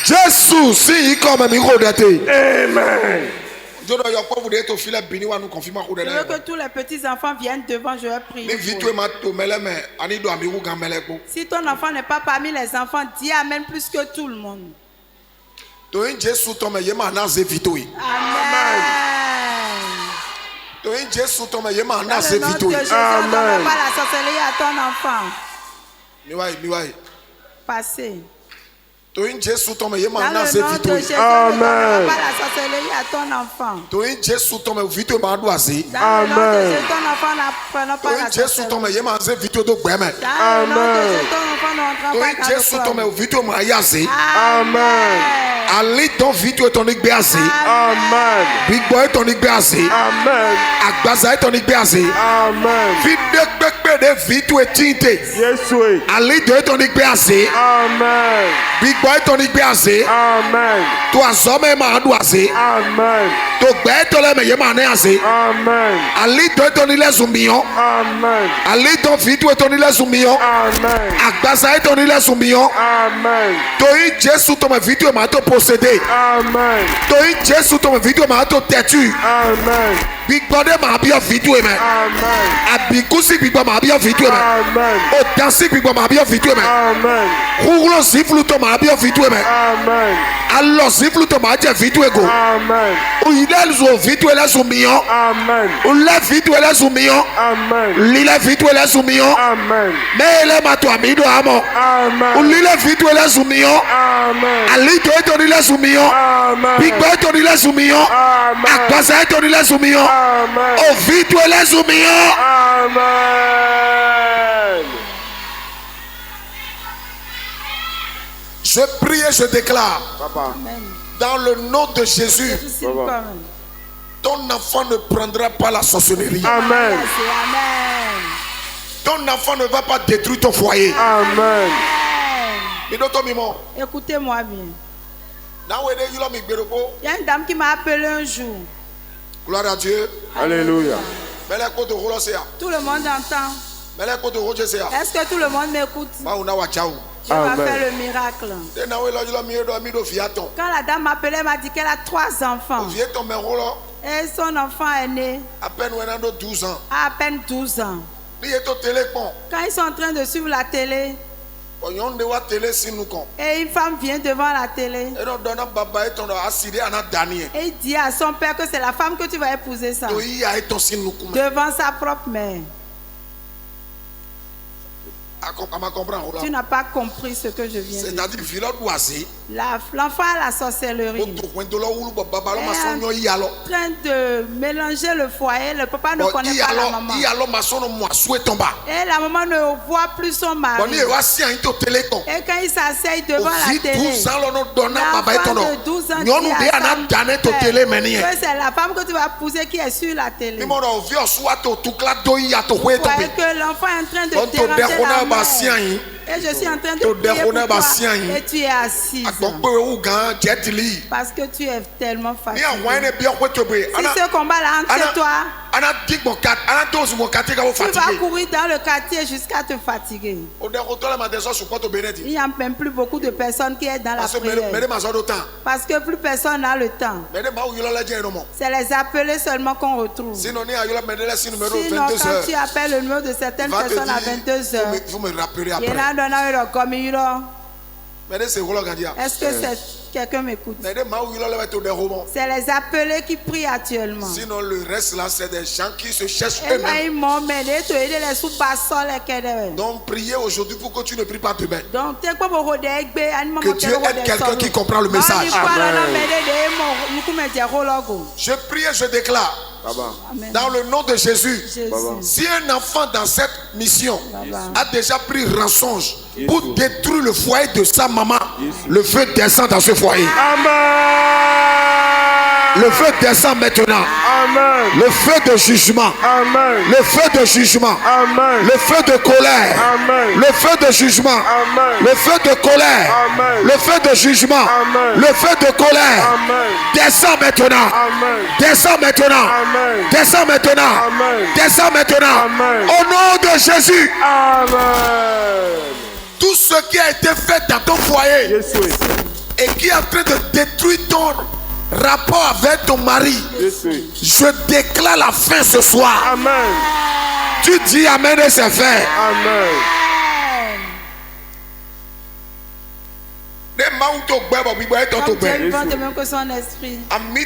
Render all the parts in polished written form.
Jésus, si il comme mi rodate. Amen. Je veux que tous les petits enfants viennent devant, je vais prier. Si ton enfant n'est pas parmi les enfants, dis Amen plus que tout le monde. Amen. Dans le nom de Jésus, on ne va pas la sorcellerie à ton enfant. Passez. Dans le nom de Jésus, on ne va pas la sorcellerie à ton enfant. Dans le nom de Jésus, ton enfant n'apprend pas la sorcellerie. Dans le nom de Jésus, ton enfant n'entre pas dans le cœur. Amen. Ali ton vito ton igbease. Amen. Big boy ton igbease. Amen. Agbaza ton igbease. Amen. Vide pepe de vito etinte. Yes, oui. Ali de ton igbease. Amen. Big boy ton igbease. Amen. Toi somme ma doise. Amen. To gbe to le me yema ne ase. Amen. Ali de ton ile zumbion. Amen. Ali ton vito ton ile zumbion. Amen. Agbaza ton ile zumbion. Amen. To in Jésus ton vito ma to posséder. Amen. To in Jésus ton vito ma to têtu. Amen. Big body ma bien vito me. Amen. Abikusi big ma bien vito me. Amen. O dansi big ma bien vito me. Amen. Roulo ziflu to ma bien vito me. Amen. Alors ziflu to ma je vito ego. Amen. O ile zo vito ele zumion. Amen. O le vito ele zumion. Amen. Lile vito ele zumion. Amen. Mais ele ma to amido amo. O Amen. lile vito ele zumion. Amen. Ali to lile zumion. Amen. Big boy to lile zumion. Amen. Akbaza to lile zumion. Amen. O vito ele zumion. Amen. Je prie et je déclare Papa. Amen. dans le nom de Jésus, Papa. ton enfant ne prendra pas la sorcellerie. Amen. Amen. Ton enfant ne va pas détruire ton foyer. Amen. Écoutez-moi bien. Il y a une dame qui m'a appelé un jour. Gloire à Dieu. Alléluia. Tout le monde entend. Est-ce que tout le monde m'écoute? Je vais Amen. faire le miracle. Quand la dame m'appelait, elle m'a dit qu'elle a 3 enfants. Et son enfant est né À peine 12 ans. à peine 12 ans. Quand ils sont en train de suivre la télé, et une femme vient devant la télé, et il dit à son père que c'est la femme que tu vas épouser ça, devant sa propre mère. Tu n'as pas compris ce que je viens de dire. L'enfant a la sorcellerie. Elle est en train de mélanger le foyer. Le papa ne connaît pas la maman. Et la maman ne voit plus son mari. Et quand il s'asseye devant la télé, l'enfant de 12 ans dit à son père que c'est la femme que tu vas épouser qui est sur la télé. Vous voyez que l'enfant est en train de déranger la mère. Et je suis en train de prier pour toi. Et tu es assise. Parce que tu es tellement fatigué. Si ce combat-là entre toi, tu vas courir dans le quartier jusqu'à te fatiguer. Il n'y a même plus beaucoup de personnes qui sont dans la prière. Parce que plus personne n'a le temps. C'est les appelés seulement qu'on retrouve. Sinon, quand tu appelles le numéro de certaines personnes à 22h, vous me rappelez il y en après. a donné le communion. Est-ce que quelqu'un m'écoute? C'est les appelés qui prient actuellement. Sinon, le reste là, c'est des gens qui se cherchent Et eux-mêmes. Donc, Donc, priez aujourd'hui pour que tu ne pries pas demain. que Dieu aide quelqu'un qui comprend le message. Amen. Je prie et je déclare Amen. dans le nom de Jésus. Jésus. Si un enfant dans cette mission Baba. a déjà pris rançon pour détruire le foyer de sa maman, le feu descend dans ce foyer. Amen. Le feu descend maintenant. Amen. Le feu de jugement. Amen. Le feu de jugement. Amen. Le feu de colère. Amen. Le feu de jugement. Amen. Le feu de colère. Amen. Le feu de jugement. Amen. Le feu de colère. Amen. Descends maintenant. Amen. Descends maintenant. Amen. Descends maintenant. Amen. Descends maintenant. Amen. Au nom de Jésus. Amen. Tout ce qui a été fait dans ton foyer et qui est en train de détruire ton rapport avec ton mari, je déclare la fin ce soir. Amen. Tu dis amen et c'est fait. Amen. Comme Dieu le vent de même que son esprit. Amen.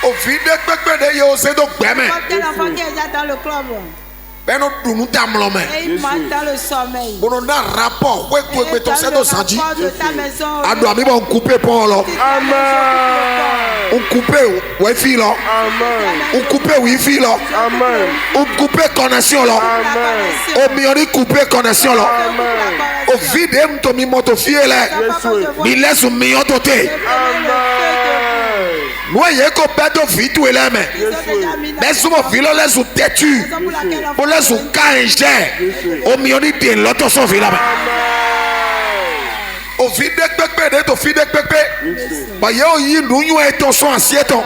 Au vide de Quel enfant qui est déjà dans le club. Et il mange dans le sommeil. On a un rapport. Et dans le rapport de ta maison. On coupe pour là. Amen. On coupe wifi là. Amen. On coupe wifi là. Amen. On coupe connexion là. Amen. On miori coupe connexion là. Au vide to mi moto fie là. Mi laisse mi otote. Moi yé ko beto vitu ele me. Mais souvent vilo laisse ou têtu. Pour laisse ou kanger. Au miori de l'autre son vila. Au vide de to vide pepe. Ba yo yi nunyu e ton son asieton.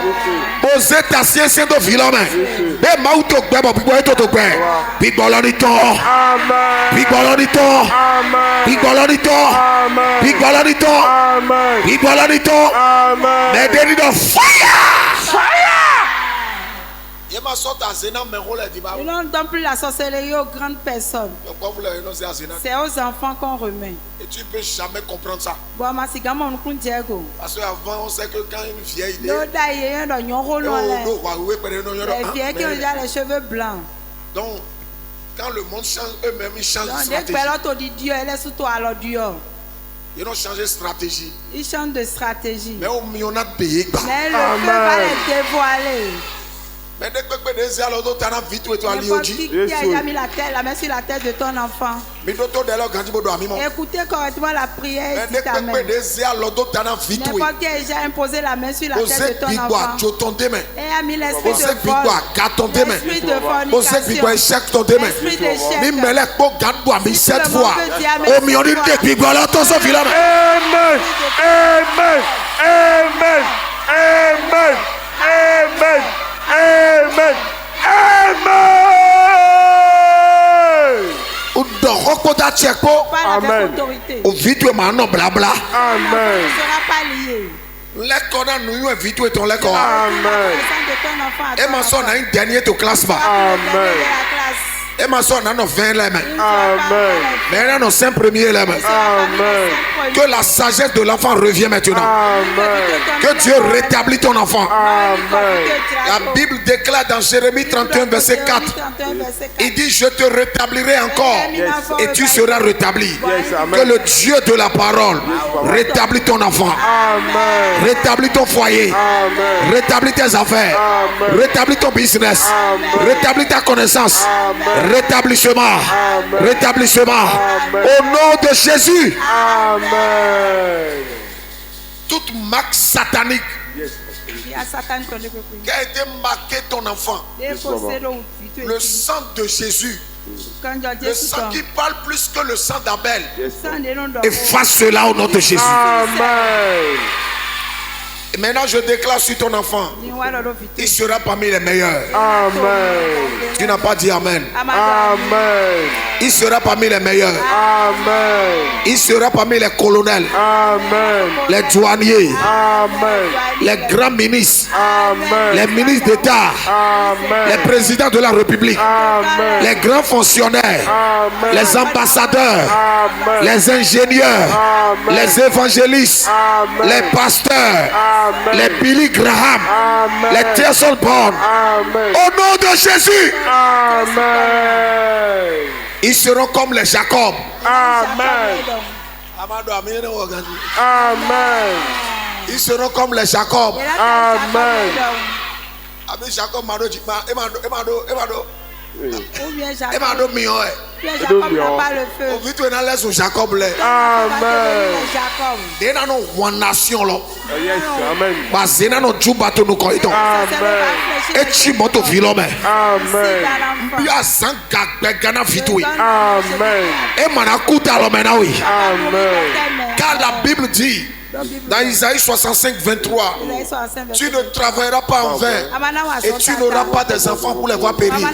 Poser ta science do vila me. Be ma uto gbe bo bibo eto to gbe. Bi boloni ton. Amen. Bi boloni ton. Amen. Bi boloni ton. Amen. Bi boloni ton. Amen. Bi boloni ton. Amen. Mais they need a fire. Fire. Ils n'ont donne plus la sorcellerie aux grandes personnes. C'est aux enfants qu'on remet. Et tu ne peux jamais comprendre ça. Parce qu'avant, on sait que quand une vieille idée, les vieilles qui ont déjà les cheveux blancs. Donc, quand le monde change, eux-mêmes, ils changent de stratégie. Ils ont changé de stratégie. Ils changent de stratégie. Mais on a payé. Mais le feu va les dévoiler. Mais dès que des alors d'autres t'en as vite ou toi qui a déjà mis la main sur la tête de ton enfant. Écoutez correctement la prière. Mais dès que des alors d'autres t'en as vite ou. N'importe qui a déjà imposé la main sur la tête de ton enfant. Et a mis l'esprit de vol. L'esprit de fornication. L'esprit d'échec. Cette fois. Au milieu de Amen. Amen. Amen. Amen. Amen. Amen. Amen. Au vite maintenant blabla. Amen. Ne sera pas lié. Amen. Et ma soeur a une dernière de classe bas. Amen. Et ma soeur a 20 là. Amen. Mais elle a 5 premiers là. Amen. Que la sagesse de l'enfant revienne maintenant. Amen. Que Dieu rétablit ton enfant. Amen. La Bible déclare dans Jérémie 31 verset 4. Il dit je te rétablirai encore et tu seras rétabli. Que le Dieu de la parole rétablit ton enfant. Amen. Rétablit ton foyer. Amen. Rétablit tes affaires. Amen. Rétablit ton business. Amen. Rétablit ta connaissance. Amen. Rétablissement. Amen. Rétablissement. Amen. Au nom de Jésus. Amen. Toute marque satanique Il y a Satan qui a été marqué ton enfant. Le sang de Jésus. Le sang qui parle plus que le sang d'Abel. Efface cela au nom de Jésus. Amen. Et maintenant je déclare sur ton enfant, il sera parmi les meilleurs. Amen. Tu n'as pas dit amen. Amen. Il sera parmi les meilleurs. Amen. Il sera parmi les colonels, Amen. les douaniers, Amen. les grands ministres, Amen. les ministres d'État, Amen. les présidents de la République, Amen. les grands fonctionnaires, Amen. les ambassadeurs, Amen. les ingénieurs, Amen. les évangélistes, Amen. les pasteurs, Amen. les Billy Graham, Amen. les Tyson Born. Amen. Au nom de Jésus, Amen. ils seront comme les Jacob. Amen. Amen. Ils seront comme les Jacob. Amen. Jacob Ou bien Jacob. Jacob n'a pas le feu. Jacob Amen. Jacob. They don't know one nation lo. Yes. Amen. But they don't know Juba to no koito. Amen. Echi moto filome. Amen. Bia sanga begana fitui. Amen. E mana kuta lo menawi. Amen. Car la Bible dit Dans Isaïe 65, 23, tu ne travailleras pas en vain et tu n'auras pas des enfants pour les voir périr.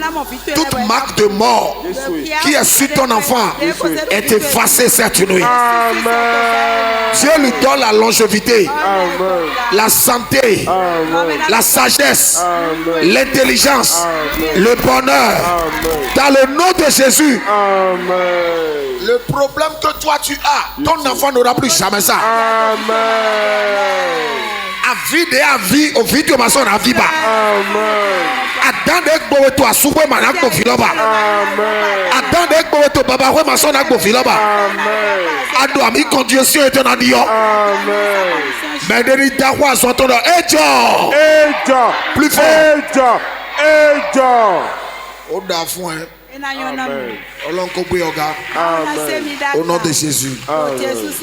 Toute marque de mort qui est sur ton enfant est effacée cette nuit. Dieu lui donne la longévité, la santé, la sagesse, l'intelligence, le bonheur. Dans le nom de Jésus. Le problème que toi tu as, ton enfant n'aura plus jamais ça. A vie au vidéo maçon à vie bas. Adam de gbo to asuwe manak to filoba. Adam de gbo to baba we maçon na gbo filoba. Ado ami condition est en dio. Mais de ta quoi sont ton ejo. Plus fort. Ejo. Au dafouin. Au nom de Jésus.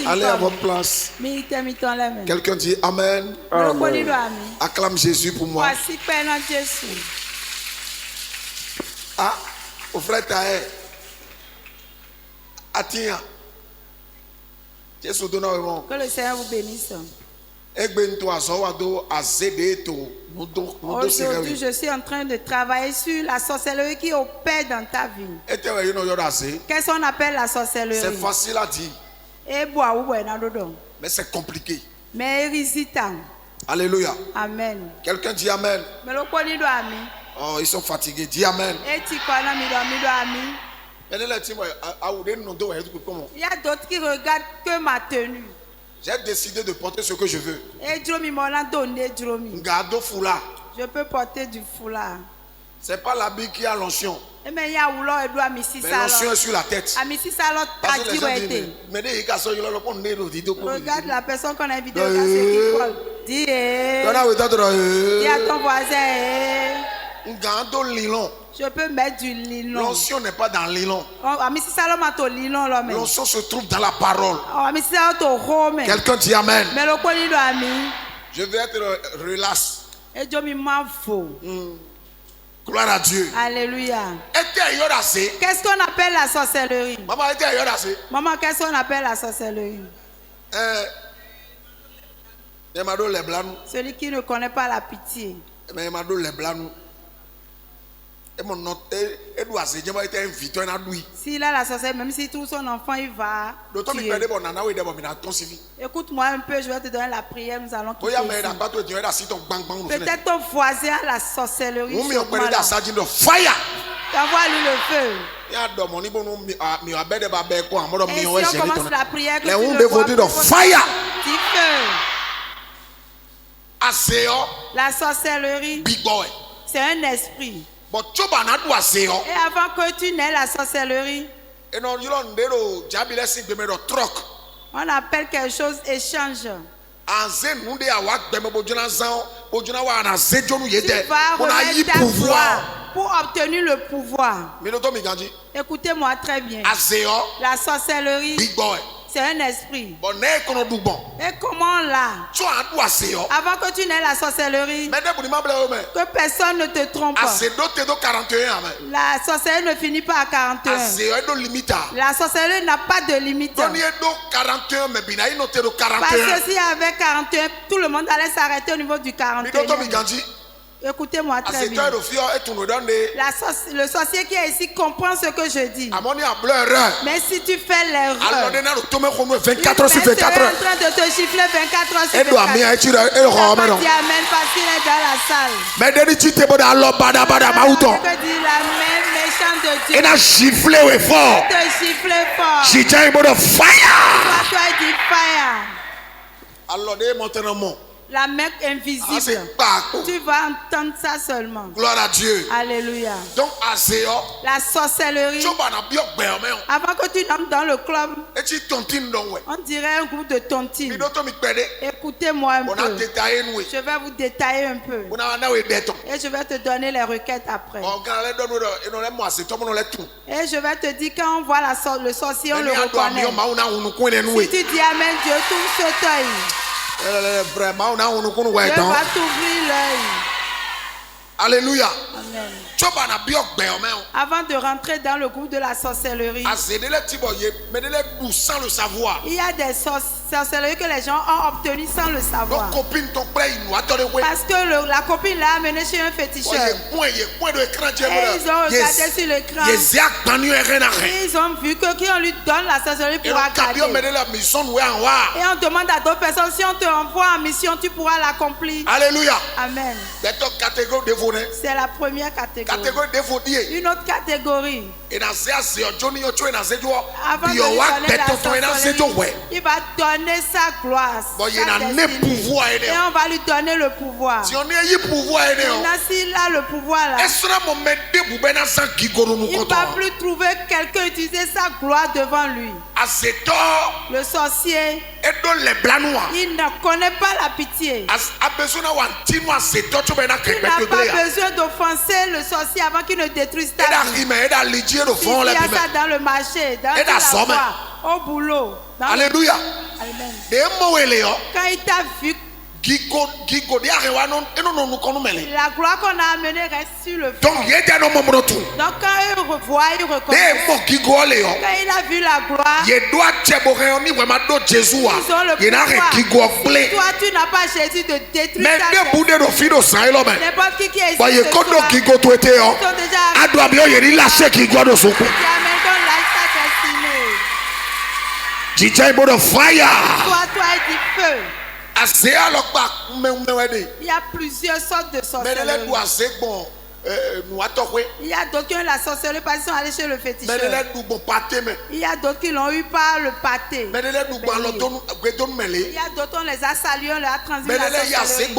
Allez à votre place. Quelqu'un dit Amen. Acclame Jésus pour moi. Ah, au frère Tahe. Attiens. Jésus donne un. Que le Seigneur vous bénisse. Aujourd'hui, je suis en train de travailler sur la sorcellerie qui opère dans ta vie. Qu'est-ce qu'on appelle la sorcellerie? C'est facile à dire. Mais c'est compliqué. Mais hésitant. Alléluia. Amen. Quelqu'un dit Amen. Oh, ils sont fatigués. Dis Amen. Il y a d'autres qui regardent que ma tenue. J'ai décidé de porter ce que je veux. Je peux porter du foulard. C'est pas l'habit qui a l'onction. Mais l'onction est sur la tête. Parce que les gens disent, regarde la personne qu'on a invitée au quartier qui dis à ton voisin. Je peux mettre du linon. L'onction n'est pas dans le linon. L'onction se trouve dans la parole. Quelqu'un dit Amen. Je vais être relax. Gloire à Dieu. Alléluia. Qu'est-ce qu'on appelle la sorcellerie? Maman, qu'est-ce qu'on appelle la sorcellerie? Celui qui ne connaît pas la pitié. S'il a la sorcellerie, même si tout son enfant il va tuer. Écoute-moi un peu, je vais te donner la prière. Nous allons quitter ici. Peut-être ton voisin a la sorcellerie. Envoie-lui le feu. Et si on commence la prière, que tu le vois, fire. La sorcellerie, c'est un esprit. Et avant que tu n'aies la sorcellerie, on appelle quelque chose échange. Tu vas remettre ta foi pour obtenir le pouvoir. Écoutez-moi très bien. La sorcellerie, c'est un esprit. Et comment là? Avant que tu n'aies la sorcellerie, que personne ne te trompe. La sorcellerie ne finit pas à 41. La sorcellerie n'a pas de limite. Parce que si avec 41, tout le monde allait s'arrêter au niveau du 41. Écoutez-moi très bien. Le sorcier qui est ici comprend ce que je dis. Mais si tu fais l'erreur, il est en train de te chiffler 24 heures sur 24. Dis Amen parce qu'il est dans la salle. Que dit la main méchante de Dieu. Il a chifflé fort. Il te chiffle fort. She tell you fire. Toi dis fire. La main invisible. Tu vas entendre ça seulement. Gloire à Dieu. Alléluia. Donc, la sorcellerie. Avant que tu n'entres dans le club, on dirait un groupe de tontines. Écoutez-moi un peu. Je vais vous détailler un peu. Et je vais te donner les requêtes après. Et je vais te dire quand on voit le sorcier, on le reconnaît. Si tu dis Amen, Dieu tourne cet œil. Dieu va t'ouvrir l'œil. Alléluia. Amen. Avant de rentrer dans le groupe de la sorcellerie, il y a des sorcellerie que les gens ont obtenu sans le savoir. Parce que la copine l'a amené chez un féticheur. Et ils ont regardé sur l'écran. Ils ont vu que qui on lui donne la sorcellerie pour regarder. Et on demande à d'autres personnes, si on te envoie en mission, tu pourras l'accomplir. Alléluia. Amen. C'est la première catégorie. Une autre catégorie. Avant de lui donner la sorcellerie, il va donner sa gloire, sa destinée. Et on va lui donner le pouvoir. Maintenant, s'il a le pouvoir là, il ne va plus trouver quelqu'un utiliser sa gloire devant lui. Le sorcier, il ne connaît pas la pitié. Il n'a pas besoin d'offenser le sorcier avant qu'il ne détruise ta vie. Il y a ça dans le marché, dans la voie, au boulot. Alléluia. Amen. Quand il t'a vu, la gloire qu'on a amenée reste sur le front. Donc quand il revoit, il reconnaît. Quand il a vu la gloire, ils ont le pouvoir. Si toi tu n'as pas Jésus de détruire ta vie, n'importe qui est ici ce soir, ils sont déjà toi est du feu. Il y a plusieurs sortes de sorcellerie. Il y a d'autres qui ont la sorcellerie parce qu'ils sont allés chez le féticheur. Il y a d'autres qui l'ont eu par le pâté. Il y a d'autres on les a salués, on leur a transmis la sorcellerie.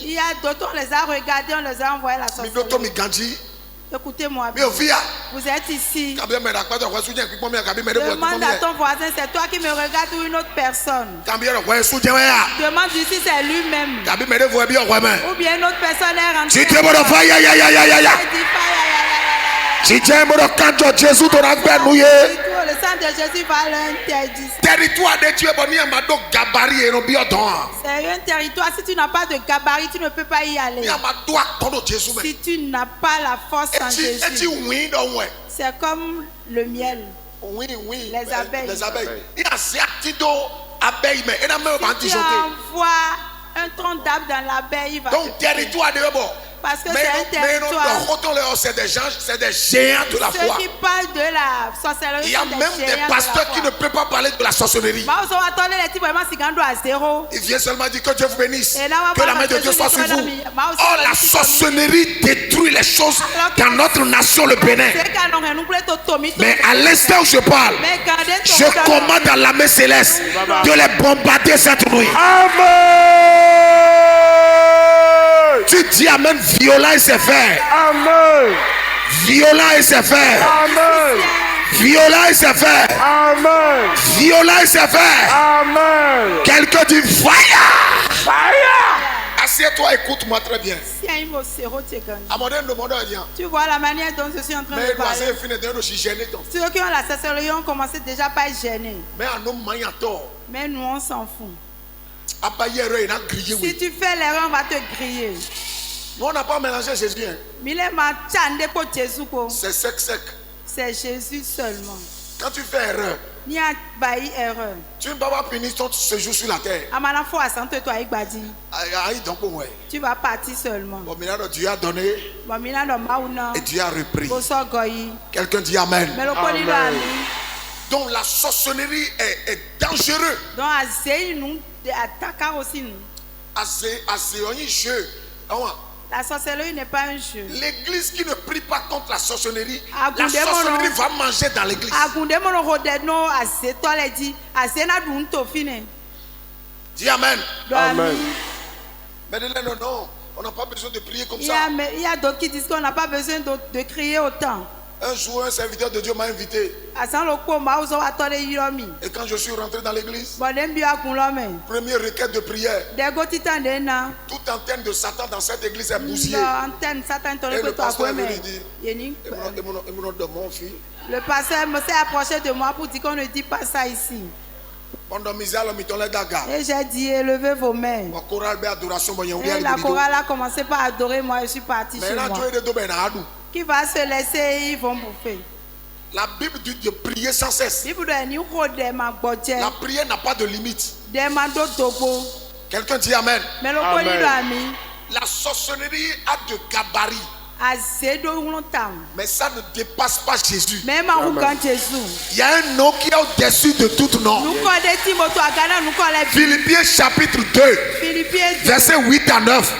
Il y a d'autres on les a regardés, on les a envoyé la sorcellerie. Écoutez-moi bien. Vous êtes ici. Demande à ton voisin, c'est toi qui me regardes ou une autre personne. Demande si c'est lui-même. Ou bien une autre personne est rentrée. Le sang de Jésus va l'interdire. C'est un territoire. Si tu n'as pas de gabarit, tu ne peux pas y aller. Si tu n'as pas la force en Jésus, c'est comme le miel. Les abeilles. Si tu envoies un tronc d'arbre dans l'abeille, il va. Donc, territoire de parce que c'est un territoire. C'est des géants de la foi. Ceux qui parlent de la sorcellerie. Il y a même des pasteurs qui ne peuvent pas parler de la sorcellerie. Il vient seulement dire que Dieu vous bénisse. Que la main de Dieu soit sur vous. Or, la sorcellerie détruit les choses dans notre nation, le Bénin. Mais à l'instant où je parle, je commande à l'armée céleste de les bombarder cette nuit. Amen. Tu dis amen, violent et c'est fait. Amen. Violent et c'est fait. Amen. Violent et c'est fait. Amen. Violent et c'est fait. Amen. Quelqu'un dit fire. Fire. Assieds-toi, écoute-moi très bien. Tu vois la manière dont je suis en train de parler. Ceux qui ont la sorcellerie ont commencé déjà par gêner. Mais nous on s'en fout. Si tu fais l'erreur, on va te griller. Nous, on n'a pas mélangé Jésus. C'est sec. C'est Jésus seulement. Quand tu fais erreur, tu ne vas pas punir ton séjour sur la terre. Tu vas partir seulement. Dieu a donné et Dieu a repris. Quelqu'un dit amen. Amen. Donc la sorcellerie est dangereuse. La sorcellerie n'est pas un jeu. L'église qui ne prie pas contre la sorcellerie, la sorcellerie va manger dans l'église. Dis amen. Amen. Mais non, on n'a pas besoin de prier comme ça. Il y a d'autres qui disent qu'on n'a pas besoin de crier autant. Un jour, un serviteur de Dieu m'a invité. Et quand je suis rentré dans l'église, première requête de prière. Toute antenne de Satan dans cette église est bousillée. Et le pasteur est venu dire, le pasteur s'est approché de moi pour dire qu'on ne dit pas ça ici. Et j'ai dit, élevez vos mains. Et la chorale a commencé par adorer moi, je suis parti chez moi. Qui va se laisser, ils vont bouffer. La Bible dit de prier sans cesse. La prière n'a pas de limite. Quelqu'un dit Amen. Amen. La sorcellerie a de gabarit. Mais ça ne dépasse pas Jésus. Amen. Il y a un nom qui est au-dessus de tout nom. Philippiens chapitre 2, verset 8 à 9.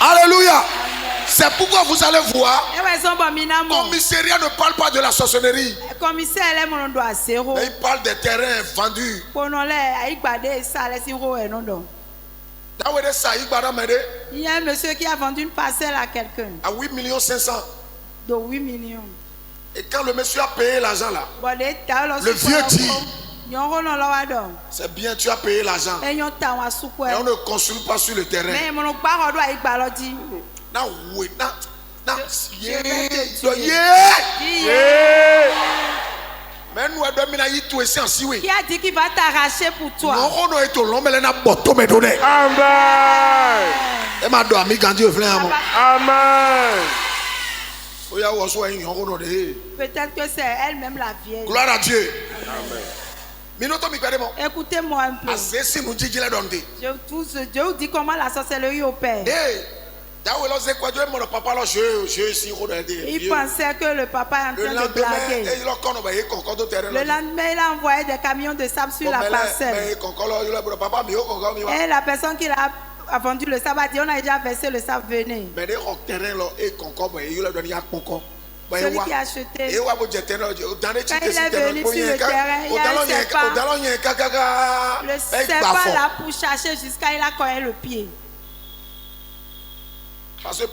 Alléluia. C'est pourquoi vous allez voir, le commissariat ne parle pas de la sorcellerie. Mais il parle des terrains vendus. Il y a un monsieur qui a vendu une parcelle à quelqu'un. À 8 500 000. De 8 millions. Et quand le monsieur a payé l'argent là, le vieux dit, c'est bien, tu as payé l'argent. Et on ne construit pas sur le terrain. Qui a dit qu'il va t'arracher pour toi? Amen. Peut-être que c'est elle-même la vieille. Gloire à Dieu. Écoutez-moi un peu. Je vous dis comment la sorcellerie opère. Il pensait que le papa est en train de blaguer. Le lendemain, il a envoyé des camions de sable sur la parcelle. Et la personne qui a vendu le sable a dit, on a déjà versé le sable, venez. Celui qui a acheté, quand il est venu sur le terrain, il y a un serpent. Le serpent là pour chercher jusqu'à il a cogné le pied. Parce que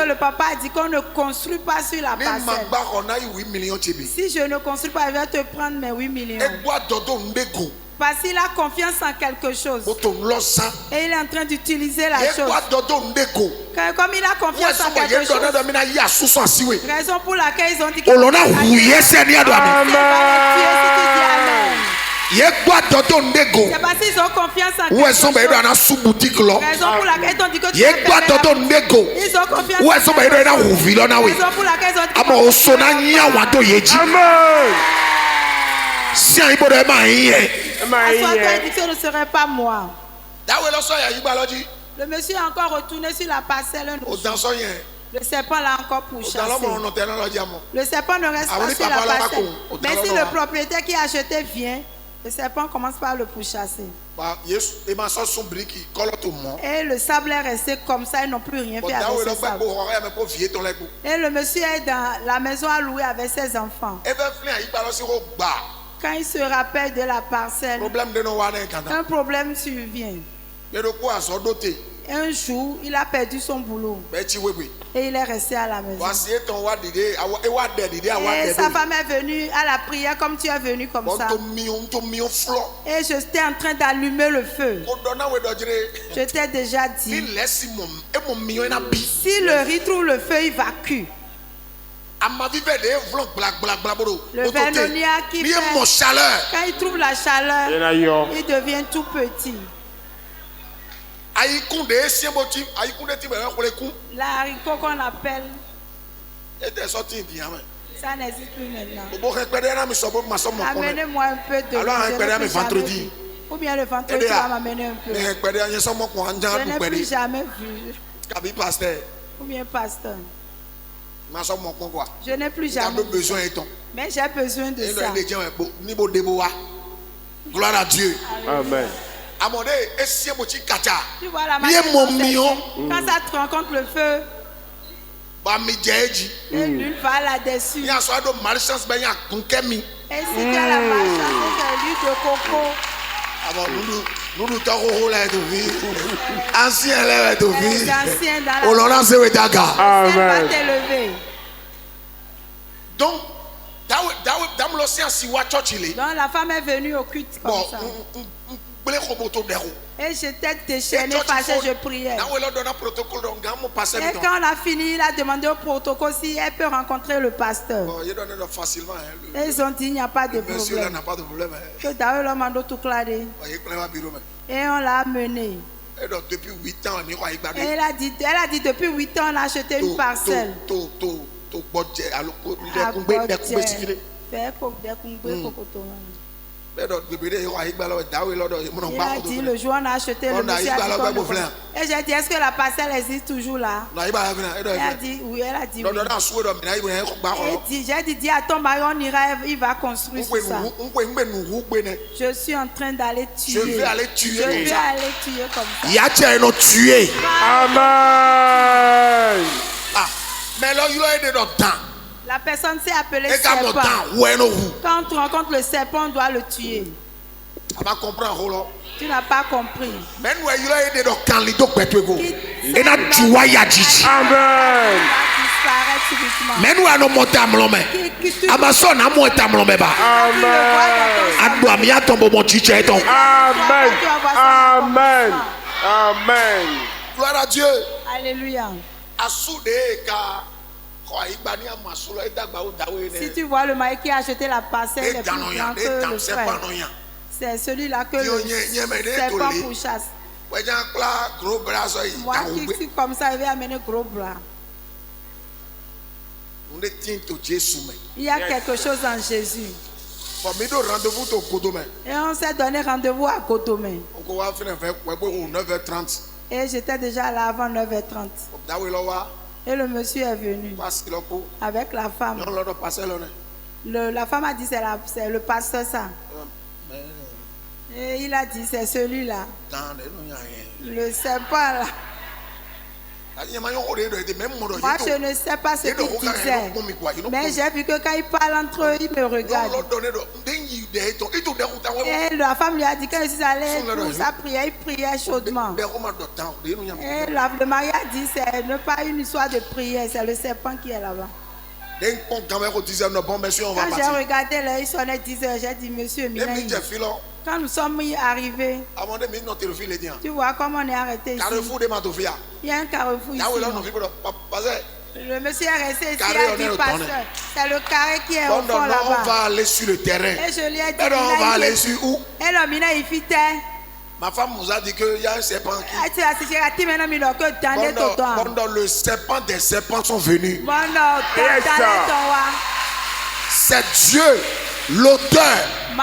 le papa a dit qu'on ne construit pas sur la parcelle. Si je ne construis pas, je vais te prendre mes 8 millions. Parce qu'il a confiance en quelque chose. Et il est en train d'utiliser la chose. Comme il a confiance en quelque chose. Raison pour laquelle ils ont dit qu'il va le tuer si tu dis Amen. C'est parce qu'ils ont confiance en quelque chose. Raison pour laquelle ils ont dit que tu ils ont confiance en quelque chose. Raison pour laquelle ils ont dit que ce ne serait pas moi. Le monsieur a encore retourné sur la parcelle. Le serpent l'a encore pourchassé. Le serpent ne reste pas sur la parcelle. Mais si le propriétaire qui a acheté vient, le serpent commence par le pourchasser. Et le sable est resté comme ça, ils n'ont plus rien fait avec ce sable. Et le monsieur est dans la maison à louer avec ses enfants. Quand il se rappelle de la parcelle, un problème survient. Un jour, il a perdu son boulot. Et il est resté à la maison. Et sa femme est venue à la prière comme tu es venu comme ça. Et je étais en train d'allumer le feu. Je t'ai déjà dit, si le riz trouve le feu, il va cuire. Le vernonnier qui fait, quand il trouve la chaleur, il devient tout petit. L'haricot qu'on appelle, ça n'existe plus maintenant. Amenez-moi un peu de riz. Ou bien le vendredi, tu vas m'amener un peu. Je n'ai plus jamais vu. Ou bien pasteur. Je n'ai plus jamais besoin. Mais j'ai besoin de ça. Gloire à Dieu. Amen. Tu vois la manière quand ça te rencontre le feu, et l'huile va là-dessus. Et si tu as la malchance, c'est l'huile de coco. Ancien lève de vie. Donc, la femme est venue au culte comme ça. Et j'étais déchaîné, fâché, je priais. Et quand on a fini, il a demandé au protocole si elle peut rencontrer le pasteur. Et ils ont dit il n'y a pas de problème. Que David l'a mandé tout clair. Et on l'a amené. Depuis 8 ans, et elle a dit depuis 8 ans, on a acheté une parcelle. Il a dit le jour où on a acheté le monsieur. Et j'ai dit est-ce que la parcelle existe toujours là? Elle a dit oui, elle a dit oui. J'ai dit dis à ton mari on ira, il va construire tout ça. Je suis en train d'aller tuer. Je vais aller tuer. Je vais aller tuer comme ça. Il y a tué. Amen. Mais là, il a aidé dans le temps. La personne s'est appelée serpent. Quand tu rencontres le serpent, on doit le tuer. Tu n'as pas compris. Amen. Amen. Amen. Gloire à Dieu. Alléluia. Si tu vois le mari qui a acheté la parcelle, est plus grand que le frère. C'est celui-là que le serpent pourchasse. Moi qui suis comme ça, il va amener gros bras. Il y a quelque chose en Jésus. Et on s'est donné rendez-vous à Godomé. Et j'étais déjà là avant 9h30. Et le monsieur est venu avec la femme. La femme a dit c'est le pasteur ça. Et il a dit c'est celui-là. Le serpent là. Moi je ne sais pas ce qu'il disait. Mais j'ai vu que quand il parle entre eux, il me regarde. Et la femme lui a dit quand je suis allé pour sa prière, il priait chaudement. Et le mari a dit c'est pas une histoire de prière, c'est le serpent qui est là-bas. Quand j'ai regardé là, il sonnait 10h, j'ai dit monsieur quand nous sommes arrivés, tu vois comment on est arrêté ici. Il y a un carrefour ici. Le monsieur est resté ici, il a dit pasteur, c'est le carré qui est au fond là-bas. On va aller sur le terrain. Et je lui ai dit, on va aller sur où? Et l'homme il fit ma femme nous a dit qu'il y a un serpent qui... Pendant le serpent des serpents sont venus. C'est Dieu, l'auteur,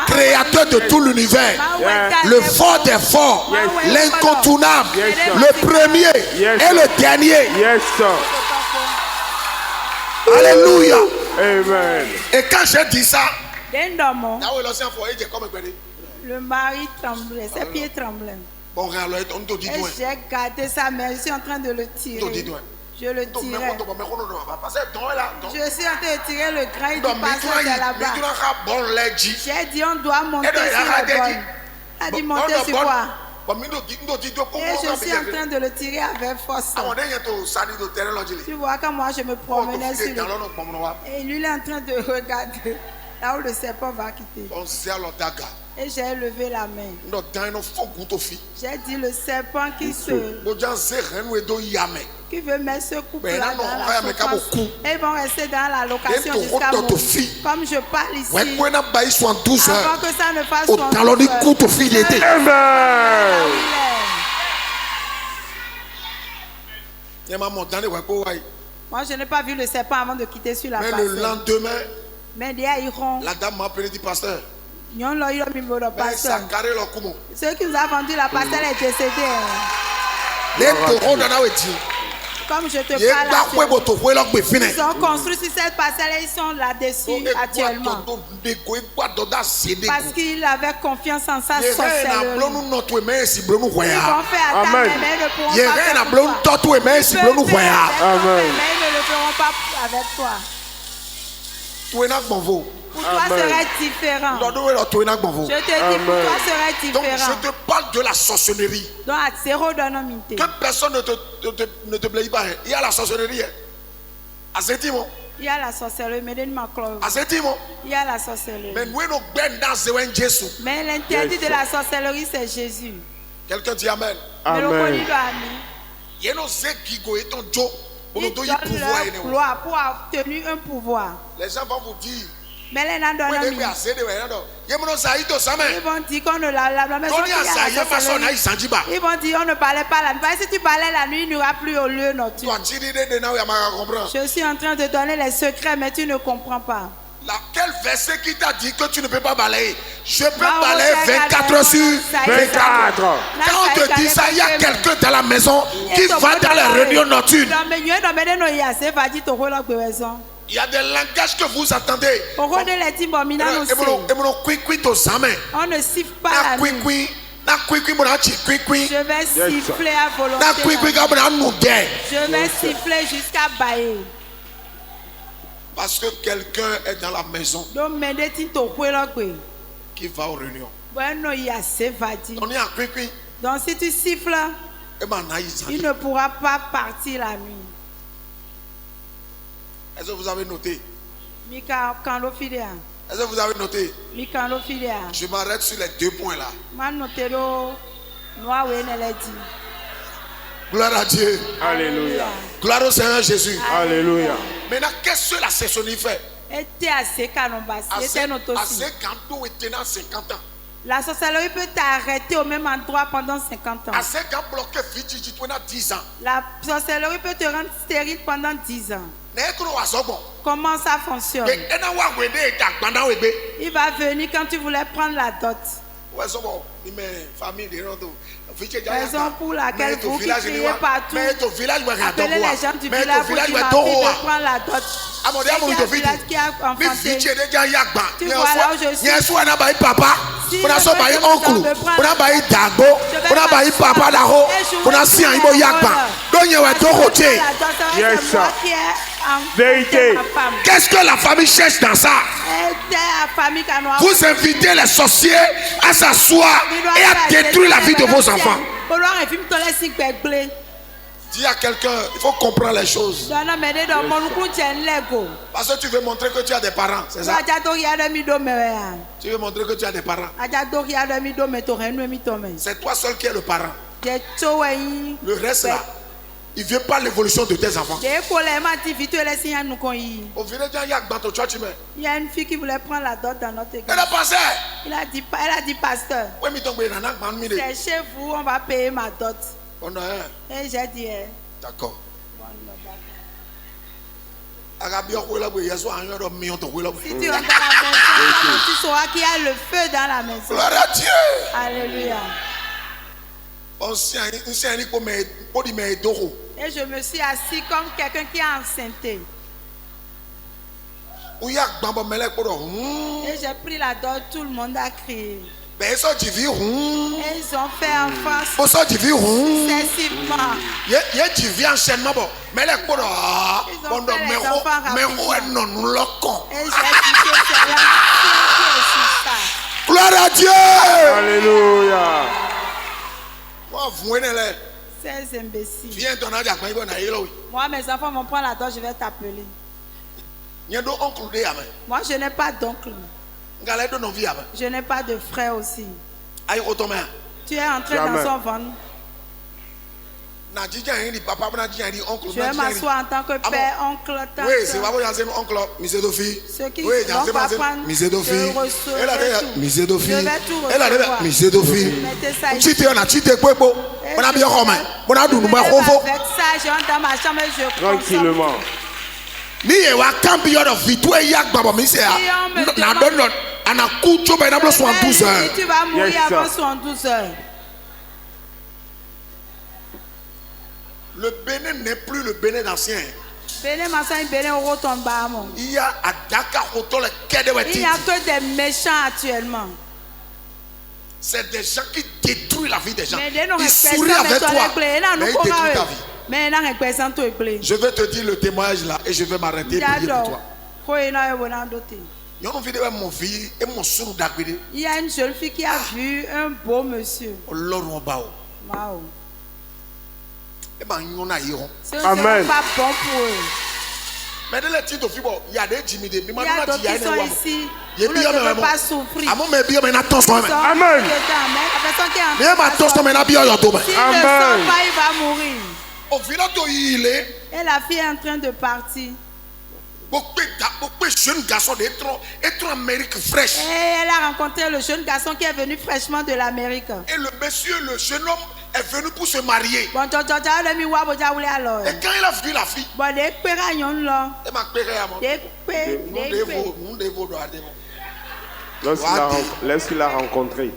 créateur de tout l'univers, le fort des forts, l'incontournable, le premier et le dernier. Alléluia. Amen. Et quand j'ai dit ça, le mari tremblait, ses pieds tremblaient. Et j'ai gardé ça, mais je suis en train de le tirer. Je le tirais. Je suis en train de tirer le grain du pasteur de là-bas. J'ai dit on doit monter sur le bol. Il a dit monter sur quoi? Et je suis en train de le tirer avec force. Tu vois quand moi je me promenais sur le... Et lui il est en train de regarder là où le serpent va quitter. Et j'ai levé la main. J'ai dit le serpent qui veut mettre ce couple-là dans la souffrance. Et ils vont rester dans la location jusqu'à mourir. Comme je parle ici, avant que ça ne fasse son Moi je n'ai pas vu le serpent avant de quitter sur la parcelle. Mais le lendemain, la dame m'a appelé dit pasteur. Ceux qui nous ont vendu la parcelle est décédé. Comme je te parle, ils ont construit sur cette parcelle et ils sont là-dessus actuellement. Parce qu'ils avaient confiance en sa sorcellerie. Ils vont faire attaque, mais ils ne pourront pas faire mais ils ne le feront pas avec toi. Pour toi serait différent. Je te dis pour toi serait différent. Donc je te parle de la sorcellerie. Que personne ne te blâme pas. Il y a la sorcellerie. Il y a la sorcellerie, mais il y a la sorcellerie. Mais l'interdit de la sorcellerie, c'est Jésus. Quelqu'un dit Amen. Amen. Ils donnent leur gloire pour obtenir un pouvoir. Les gens vont vous dire. Mais les gens donnent ils vont dire qu'on ne la maison. Ils vont dire on ne parlait pas la nuit. Si tu parlais la nuit, il n'y aura plus au lieu nocturne. Je suis en train de donner les secrets, mais tu ne comprends pas. Quel verset qui t'a dit que tu ne peux pas balayer? Je peux balayer 24 heures sur 24. Quand on te dit ça, il y a quelqu'un dans la maison qui va dans les réunions nocturnes. Il y a des langages que vous entendez. On ne siffle pas la nuit. Je vais siffler à volonté. Je vais siffler jusqu'à bailler. Parce que quelqu'un est dans la maison qui va aux réunions. Donc si tu siffles, il ne pourra pas partir la nuit. Est-ce que vous avez noté? Est-ce que vous avez noté? Je m'arrête sur les 2 points là. Gloire à Dieu. Alléluia. Gloire au Seigneur Jésus. Alléluia. Maintenant, qu'est-ce que la saisonnier fait? La sorcellerie peut t'arrêter au même endroit pendant 50 ans. La sorcellerie peut te rendre stérile pendant 10 ans. Comment ça fonctionne? Il va venir quand tu voulais prendre la dot. Raison pour laquelle vous qui criez partout, appelez les gens du village pour dire ma fille de prendre la dot. Il y a un village qui a enfanté. Tu vois là où je suis. Si le Vérité. Qu'est-ce que la famille cherche dans ça? Vous invitez les sorciers à s'asseoir et à détruire la vie de vos enfants. Dis à quelqu'un, il faut comprendre les choses. Parce que tu veux montrer que tu as des parents, c'est ça? Tu veux montrer que tu as des parents. C'est toi seul qui es le parent. Le reste là, il ne veut pas l'évolution de tes enfants. Il y a une fille qui voulait prendre la dot dans notre église. Elle a passé. Elle a dit pasteur, c'est chez vous, on va payer ma dot. Et j'ai dit, d'accord. Si tu rentres dans la maison, tu sauras qu'il y a le feu dans la maison. Gloire à Dieu. Alléluia. Et je me suis assis comme quelqu'un qui est enceinté. Et j'ai pris la dot, tout le monde a crié. Et ils ont fait en face excessivement. Ils ont fait les enfants et j'ai dit que c'est la qui est sur ça. Gloire à Dieu. Alléluia. Ces imbéciles. Moi, mes enfants vont prendre la dot, je vais t'appeler. Moi, je n'ai pas d'oncle. Je n'ai pas de frère aussi. Tu es entré dans son ventre. Je vais m'asseoir en tant que père, oncle, tante. Oui, c'est pas oncle, Mise Dofi. Ceux qui vont pas prendre, Mise Dofi. Je vais tout recevoir. Mise Dofi. Mettez ça ici. Tu t'es quoi? Avec ça, je rentre dans ma chambre et je consomme. Tranquillement. Si on me dit, tu vas mourir avant 72 heures. Le Bénin n'est plus le Bénin d'ancien. Il y a à Dakar, il n'y a que des méchants actuellement. C'est des gens qui détruisent la vie des gens. Ils sourient avec toi, mais ils détruisent ta vie. Je vais te dire le témoignage là et je vais m'arrêter pour prier pour toi. Il y a une jeune fille qui a vu un beau monsieur. Wow. Ce ne Amen. sera pas bon pour eux. Il y a d'autres qui sont ici. Vous ne devez pas souffrir. Amen. La personne qui est en train de s'il ne sort pas, il va mourir. Et la fille est en train de partir. Jeune garçon être en Amérique fraîche. Et elle a rencontré le jeune garçon qui est venu fraîchement de l'Amérique. Et le jeune homme est venu pour se marier. Et quand il a vu la fille, lorsqu'il l'a rencontré,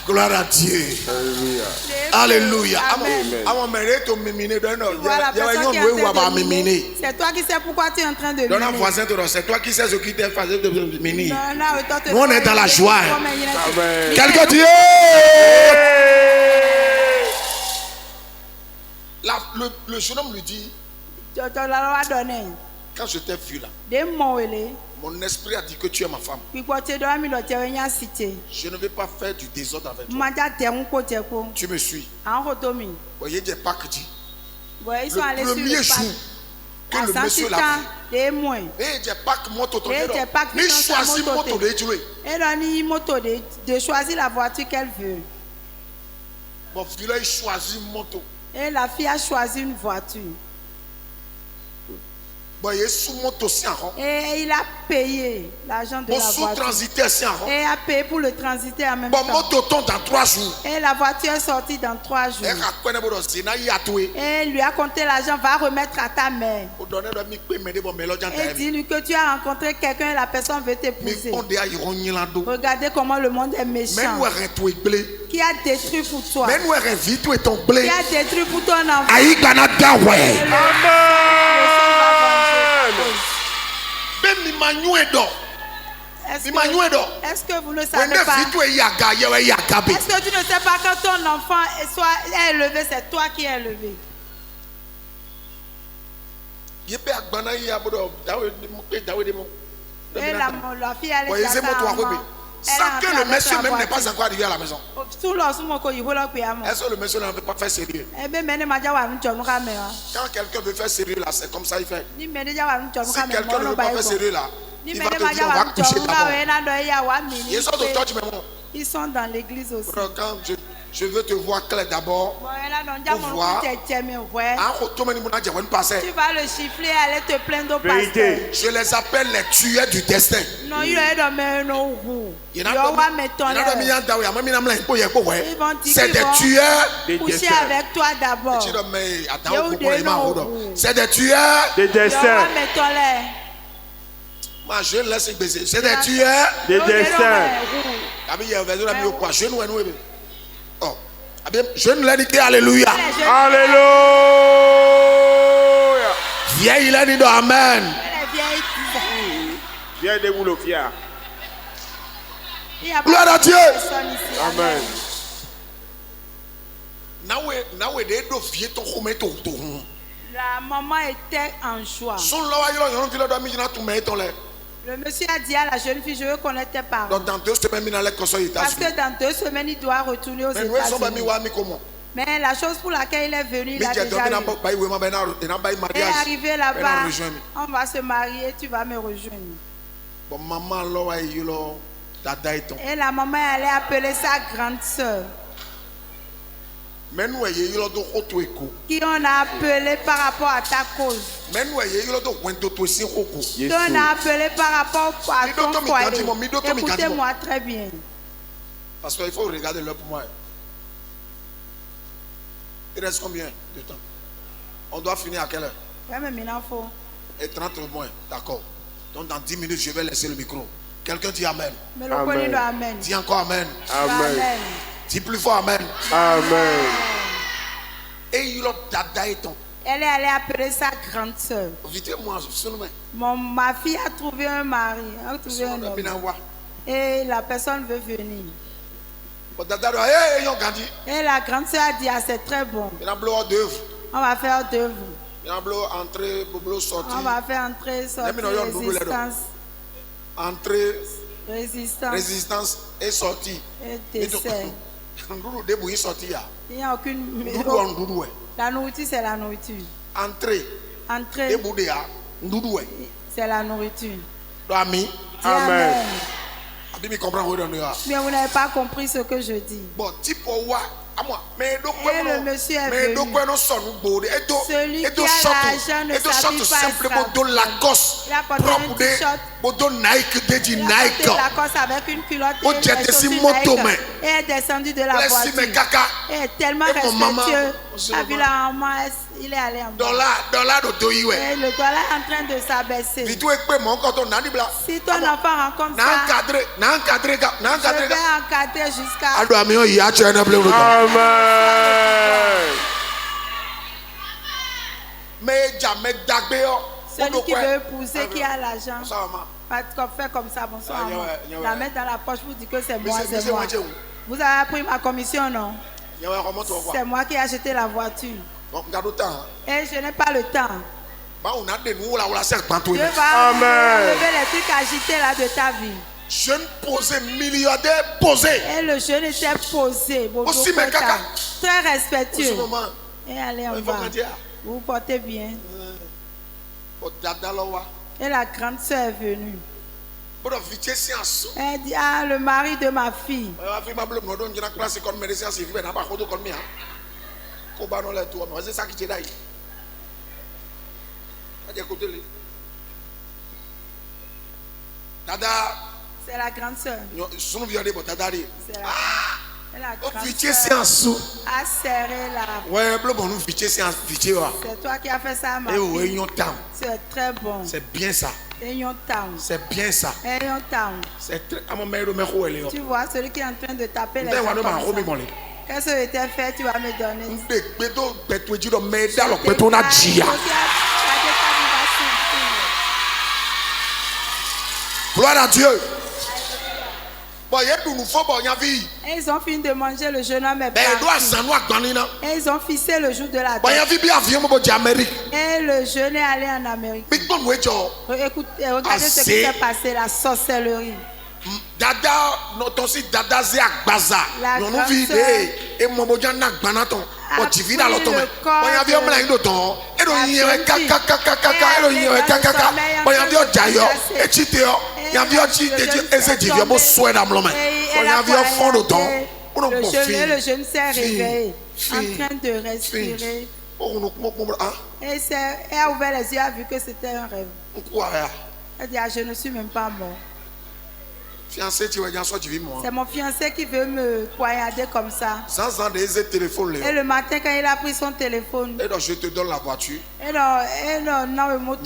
gloire à Dieu. Alléluia. C'est toi qui sais pourquoi tu es en train de miner. C'est toi qui sais ce qui t'est fait de miner. Nous on est dans la joie. Quelqu'un dit le jeune homme lui dit, quand je t'ai vu là, mon esprit a dit que tu es ma femme. Je ne vais pas faire du désordre avec toi. Tu me suis. Voyez des Pâques dit. Le premier jour que le monsieur l'a vu. Et des Pâques moto. Il choisit moto de jouer. De choisir la voiture qu'elle veut. Bon, il choisit moto. Et la fille a choisi une voiture. Et il a payé l'argent de la voiture. Et il a payé pour le transiter en même temps. Dans 3 jours. Et la voiture est sortie dans 3 jours. Et il lui a compté l'argent, va remettre à ta mère. Et dis-lui que tu as rencontré quelqu'un et la personne veut t'épouser. Regardez comment le monde est méchant. Qui a détruit pour toi. Qui a détruit pour ton enfant. Est-ce que vous ne savez pas? Est-ce que tu ne sais pas quand ton enfant est élevé, c'est toi qui es élevé? Et la fille elle est sans que le monsieur même n'est pas encore arrivé à la maison. Est-ce que le monsieur ne veut pas faire sérieux? Quand quelqu'un veut faire sérieux là, c'est comme ça il fait. Si quelqu'un ne veut pas faire sérieux là, il va te dire on va coucher d'abord. Ils sont dans l'église aussi. Quand je veux te voir clair d'abord. Pour voir. Tu vas le chiffler, aller te plaindre au pasteur. Je les appelle les tueurs du destin. Non, il est dans mes noms. C'est des tueurs. Coucher avec toi d'abord. C'est des tueurs. Des destins. Je laisse baiser. C'est des tueurs. Des destins. Je ne l'ai dit alléluia. Alléluia. Vieille, il a dit amen. Viens de vous le fier. Gloire à Dieu. Amen. La maman était en joie. Le monsieur a dit à la jeune fille, je veux connaître tes parents. Donc dans 2 semaines, parce que dans 2 semaines, il doit retourner aux États-Unis. Mais la chose pour laquelle il est venu, il a déjà eu. Et arrivé là-bas, on va se marier, tu vas me rejoindre. Et la maman allait appeler sa grande soeur. Qui on a appelé par rapport à ta cause. Qui on a appelé par rapport à ton foyer. Écoutez-moi très bien. Parce qu'il faut regarder l'heure pour moi. Il reste combien de temps? On doit finir à quelle heure? Et 30 moins, d'accord. Donc dans 10 minutes, je vais laisser le micro. Quelqu'un dit Amen. Amen. Dis encore Amen. Amen. Dis plus fort Amen. Amen. Et il a dada et ton. Elle est allée appeler sa grande soeur. Ma fille a trouvé un mari, a trouvé un homme. Et la personne veut venir. Et la grande soeur a dit, ah, c'est très bon. On va faire 2 jours. On va faire entrer, sortie, résistance et sortie. Et dessert. Il n'y a aucune. La nourriture, c'est la nourriture. Entrée. C'est la nourriture. Amen. Mais vous n'avez pas compris ce que je dis. Et le monsieur est venu. Celui qui a l'argent ne s'habille pas extravagant. Il a porté un t-shirt. Il a porté Lacoste avec une culotte et est descendu de la voiture. Et est tellement respectueux. A vu la maman, il est allé en bas. Et le dollar est en train de s'abaisser. Si ton enfant rencontre ça, je vais encadrer jusqu'à... Celui qui veut épouser, qui a l'argent, faire comme ça, bonsoir. La mettre dans la poche pour dire que c'est moi, c'est moi. Vous avez pris ma commission, non? C'est moi qui ai acheté la voiture. Et je n'ai pas le temps. Dieu va lever les trucs agités là de ta vie. Jeune posé, milliardaire posé. Et le jeune était posé. Aussi, mais caca. Très respectueux. Et allez en bas. Vous vous portez bien. Et la grande soeur est venue. Elle dit, ah, le mari de ma fille. C'est la grande soeur. La grande soeur a serré la... C'est toi qui as fait ça, ma fille. C'est très bon. C'est bien ça. C'est bien ça. C'est très... Tu vois, celui qui est en train de taper les gens. Qu'est-ce que je t'ai fait, tu vas me donner. Gloire à Dieu. Et ils ont fini de manger, le jeune homme est parti. Et ils ont fixé le jour de la date. Et le jeune est allé en Amérique. Écoutez, regardez ce qui s'est passé, la sorcellerie. Dada, notre aussi Dada zé agbaza. Non nous vide et mon bojan na gbanaton. O tivi da loton. Boyan vi o mla yin loton. E do yin kaka boyan vi o jayo e chite o. Yan vi o chite ese divi bo soe da mlome. Boyan vi o fond loton. Le jeune s'est réveillé en train de respirer. Et elle a ouvert les yeux, a vu que c'était un rêve. Elle dit, ah, je ne suis même pas mort. C'est mon fiancé qui veut me poignarder comme ça. Et le matin, quand il a pris son téléphone, je te donne la voiture. Mais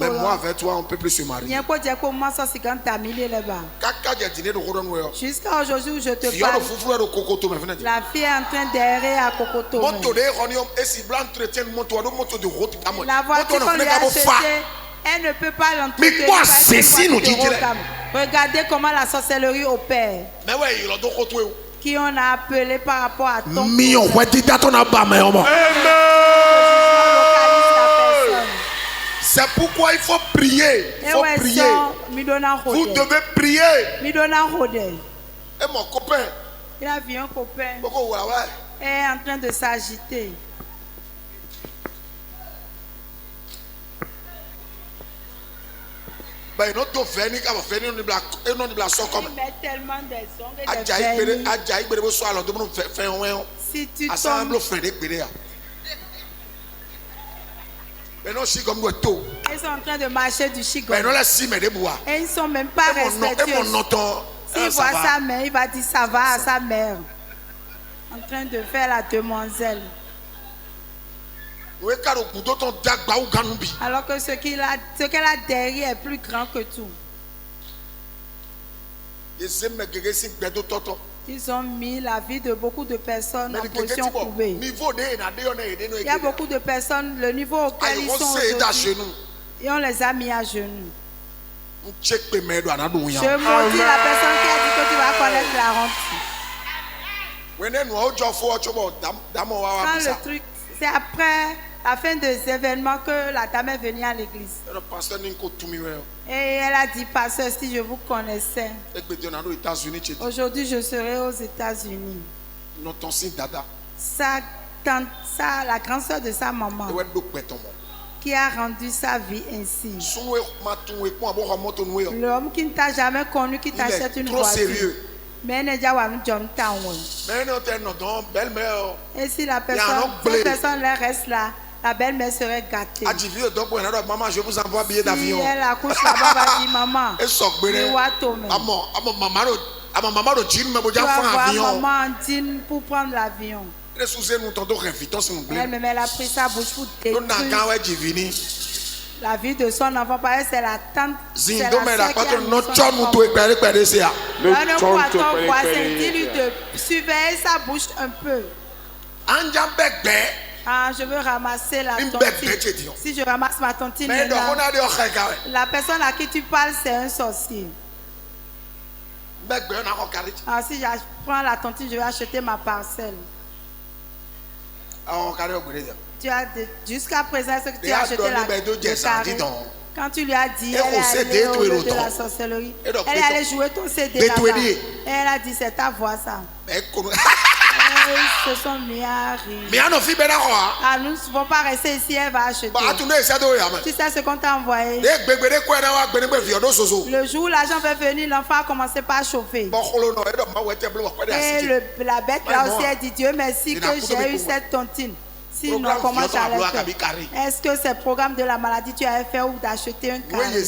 moi, avec toi, on ne peut plus se marier. Jusqu'à aujourd'hui où je te parle, la fille est en train d'errer à Kokoto. La voiture qu'on lui a achetée, elle ne peut pas l'entretenir. Regardez comment la sorcellerie opère. Qui on a appelé par rapport à ton c'est pourquoi il faut prier. Il faut prier. Vous devez prier. Et mon copain, il a vu un copain est en train de s'agiter. Il met tellement des ongles. Si tu tombes, ils sont en train de marcher du chigon. Et ils ne sont même pas respectueux. S'il voit sa mère, il va dire ça va à sa mère. En train de faire la demoiselle. Alors que ce qu'elle a derrière est plus grand que tout. Ils ont mis la vie de beaucoup de personnes en position courbée. Il y a beaucoup de personnes, le niveau auquel ils sont aujourd'hui, et on les a mis à genoux. Je maudis la personne qui a dit que tu vas connaître la honte. Quand le truc, c'est après la fin des événements que la dame est venue à l'église. Et elle a dit, pasteur, si je vous connaissais, aujourd'hui je serai aux États-Unis. Non, ton signe dada. Sa tante, la grande soeur de sa maman, qui a rendu sa vie ainsi. L'homme qui ne t'a jamais connu, qui t'achète une voiture. Sérieux. Mais et si la personne reste là, la belle-mère serait gâtée. Si elle accouche là-bas, va dire maman, tu vas voir maman en jean pour prendre l'avion. Elle a pris sa bouche pour détruire la vie de son enfant, parce que c'est la tante. C'est la sœur qui a mis son enfant. Donne pour à ton voisin, dis-lui de surveiller sa bouche un peu. Ah, je veux ramasser la tontine. Si je ramasse ma tontine, la personne à qui tu parles, c'est un sorcier. Ah, si je prends la tontine, je vais acheter ma parcelle. Tu as jusqu'à présent, ce que tu as acheté la carré. Quand tu lui as dit, elle est allée au lieu de la sorcellerie. Elle est allée jouer ton CD là-bas. Et elle a dit, c'est ta voix ça. Ils se sont mis à rire. Ah, nous ne pouvons pas rester ici, elle va acheter. Tu sais ce qu'on t'a envoyé? Le jour où l'argent va venir, l'enfant a commencé par chauffer. Et la bête là aussi a dit, Dieu merci que j'ai eu cette tontine. Sinon, comment j'allais faire? Est-ce que c'est le programme de la maladie tu avais fait ou d'acheter un carré?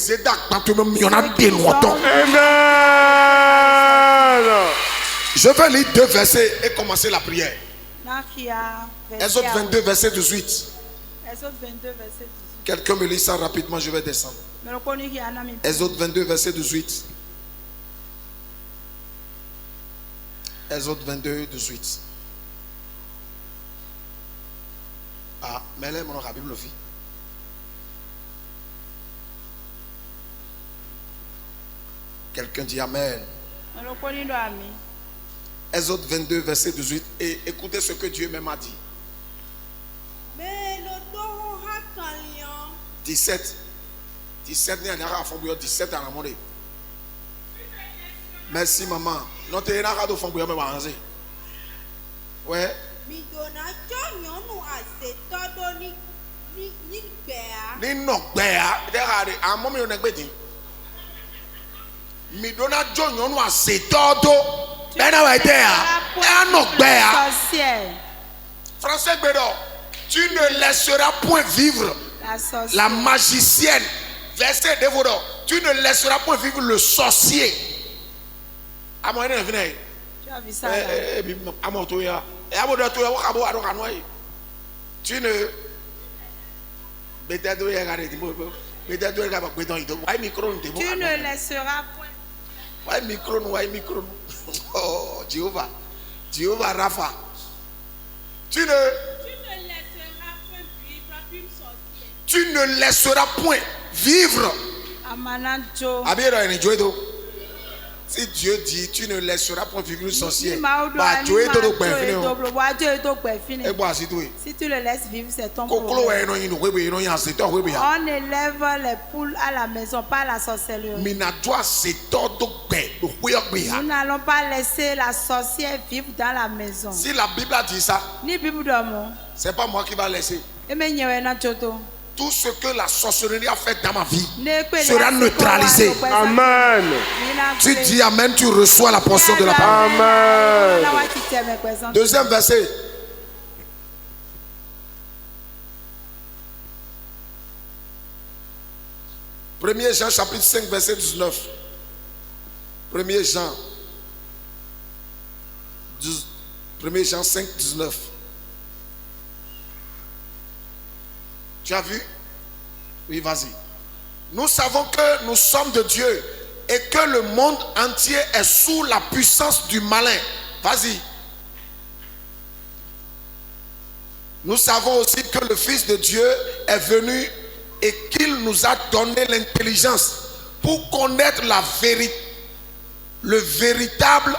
Je vais lire 2 versets et commencer la prière. Exode 22, verset 18. Quelqu'un me lit ça rapidement, je vais descendre. Exode 22, verset 18. Exode 22, 18. Ah, mais là, mon Bible le fit. Quelqu'un dit Amen. Exode 22, verset 18. Et écoutez ce que Dieu même a dit. 17. 17, 17 à la monnaie. Merci, maman. Non, tu es là, tu es là, ouais. Ni no gbea de hare amomi o negbedi mi dona jo nyonu asetodo bena wa idea e no gbea français gbedo tu ne laisseras point vivre la magicienne verset dévodo tu ne laisseras point vivre le sorcier amone ne vene tu as vu ça amoto ya e abodo to ya wo kabo ado kanoi tu ne tu ne laisseras point. Oh, Jéhovah. Jéhovah Rapha. Tu ne laisseras point vivre. Si Dieu dit, tu ne laisseras pas vivre le sorcier. Si tu le laisses vivre, c'est ton problème. On élève les poules à la maison, pas la sorcellerie. Nous n'allons pas laisser la sorcière vivre dans la maison. Si la Bible a dit ça, c'est pas moi qui va laisser. Tout ce que la sorcellerie a fait dans ma vie sera neutralisé. Amen. Tu dis Amen, tu reçois la portion de la parole. Amen. Deuxième verset. Premier Jean chapitre 5 verset 19. Premier Jean 5 19. Tu as vu? Oui, vas-y. Nous savons que nous sommes de Dieu et que le monde entier est sous la puissance du malin. Vas-y. Nous savons aussi que le Fils de Dieu est venu et qu'il nous a donné l'intelligence pour connaître le véritable,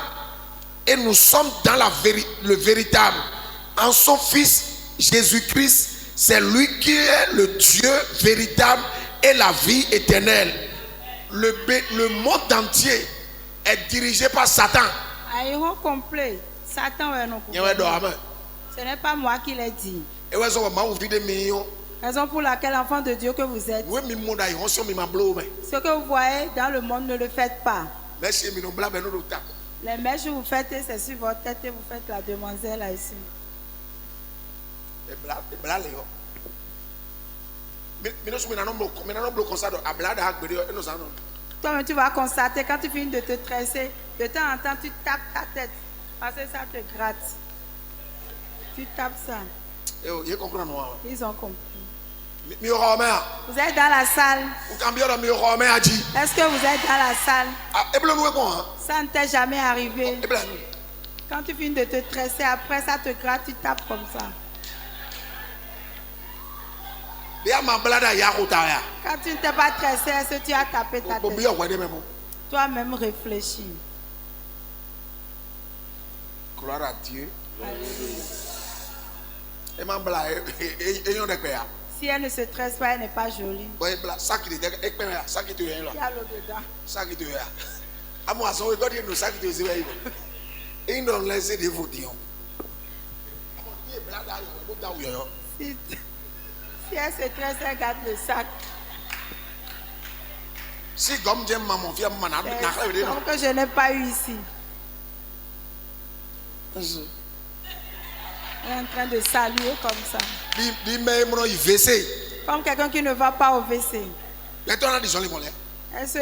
et nous sommes dans le véritable. En son Fils Jésus-Christ, c'est lui qui est le Dieu véritable et la vie éternelle. Le monde entier est dirigé par Satan. Satan est non. Ce n'est pas moi qui l'ai dit. Raison pour laquelle l'enfant de Dieu que vous êtes, ce que vous voyez dans le monde, ne le faites pas. Les mèches vous faites, c'est sur votre tête et vous faites la demoiselle là ici. Toi, tu vas constater quand tu finis de te tresser, de temps en temps tu tapes ta tête parce que ça te gratte. Tu tapes ça. Ils ont compris. Vous êtes dans la salle. Est-ce que vous êtes dans la salle? Ça ne t'est jamais arrivé. Quand tu finis de te tresser, après ça te gratte, tu tapes comme ça. Quand tu ne t'es pas tressé, est-ce que tu as tapé ta tête? Toi-même réfléchis. Gloire à Dieu. Si elle ne se tresse pas, elle n'est pas jolie. Il y a l'eau dedans. Si elle se tresse, elle garde le sac. Si comme j'aime maman, fille maman, donc que je n'ai pas eu ici. Elle est en train de saluer comme ça. Comme quelqu'un qui ne va pas au WC. Est-ce que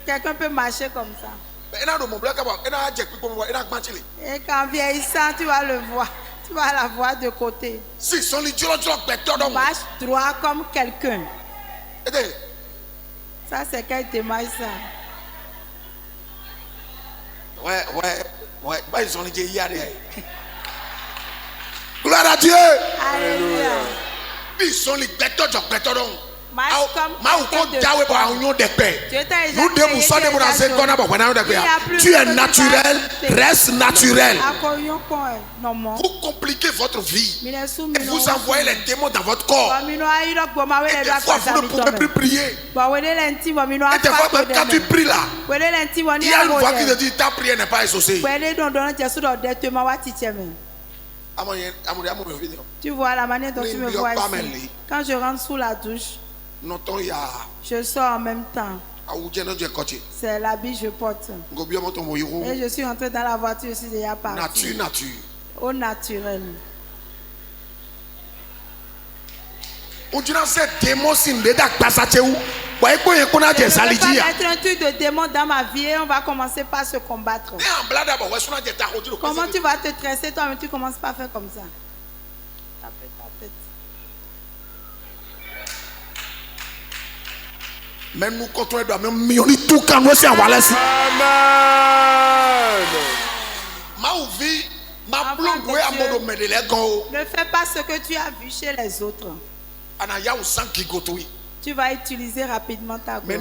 quelqu'un peut marcher comme ça? Et qu'en vieillissant, tu vas le voir. Tu vas la voir de côté. Marche droit comme quelqu'un. Ça, c'est quel témoigne ça? Ouais. Gloire à Dieu. Alléluia. Marche comme tu es naturel, reste naturel. Vous compliquez votre vie. Et vous envoyez les démons dans votre corps. Et des fois, vous ne pouvez plus prier. Et des fois, même quand tu pries là, il y a une voix qui te dit ta prière n'est pas exaucée. Tu vois la manière dont tu me vois ici. Quand je rentre sous la douche, je sors en même temps. C'est l'habit que je porte. Et je suis entré dans la voiture, je suis déjà parti. Nature. Au naturel. On dirait que c'est démon si nous Je ne vais pas mettre un truc de démon dans ma vie et on va commencer par se combattre. Comment tu vas te tresser toi-même, tu commences pas à faire comme ça. Taper ta tête. Même nous, quand on est dans le même million, tout quand nous sommes à l'aise. Ne fais pas ce que tu as vu chez les autres. Tu vas utiliser rapidement ta gloire.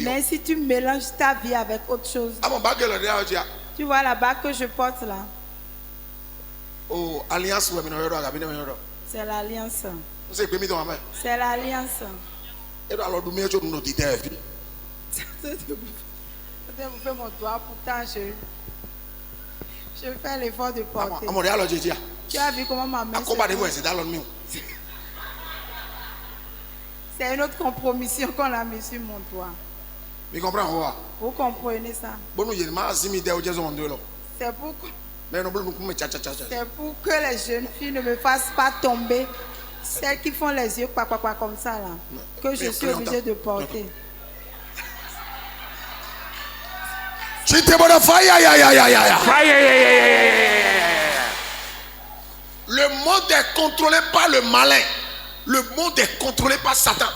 Mais si tu mélanges ta vie avec autre chose. Tu vois la bague que je porte là. Oh, alliance. C'est l'alliance. C'est l'alliance. Vous faites mon doigt, pourtant je fais l'effort de porter. Tu as vu comment ma main c'est une autre compromission qu'on a mis sur mon doigt. Vous comprenez ça? C'est pour que les jeunes filles ne me fassent pas tomber. Celles qui font les yeux comme ça là. Que je suis obligé de porter. Le monde est contrôlé par le malin. Le monde est contrôlé par Satan.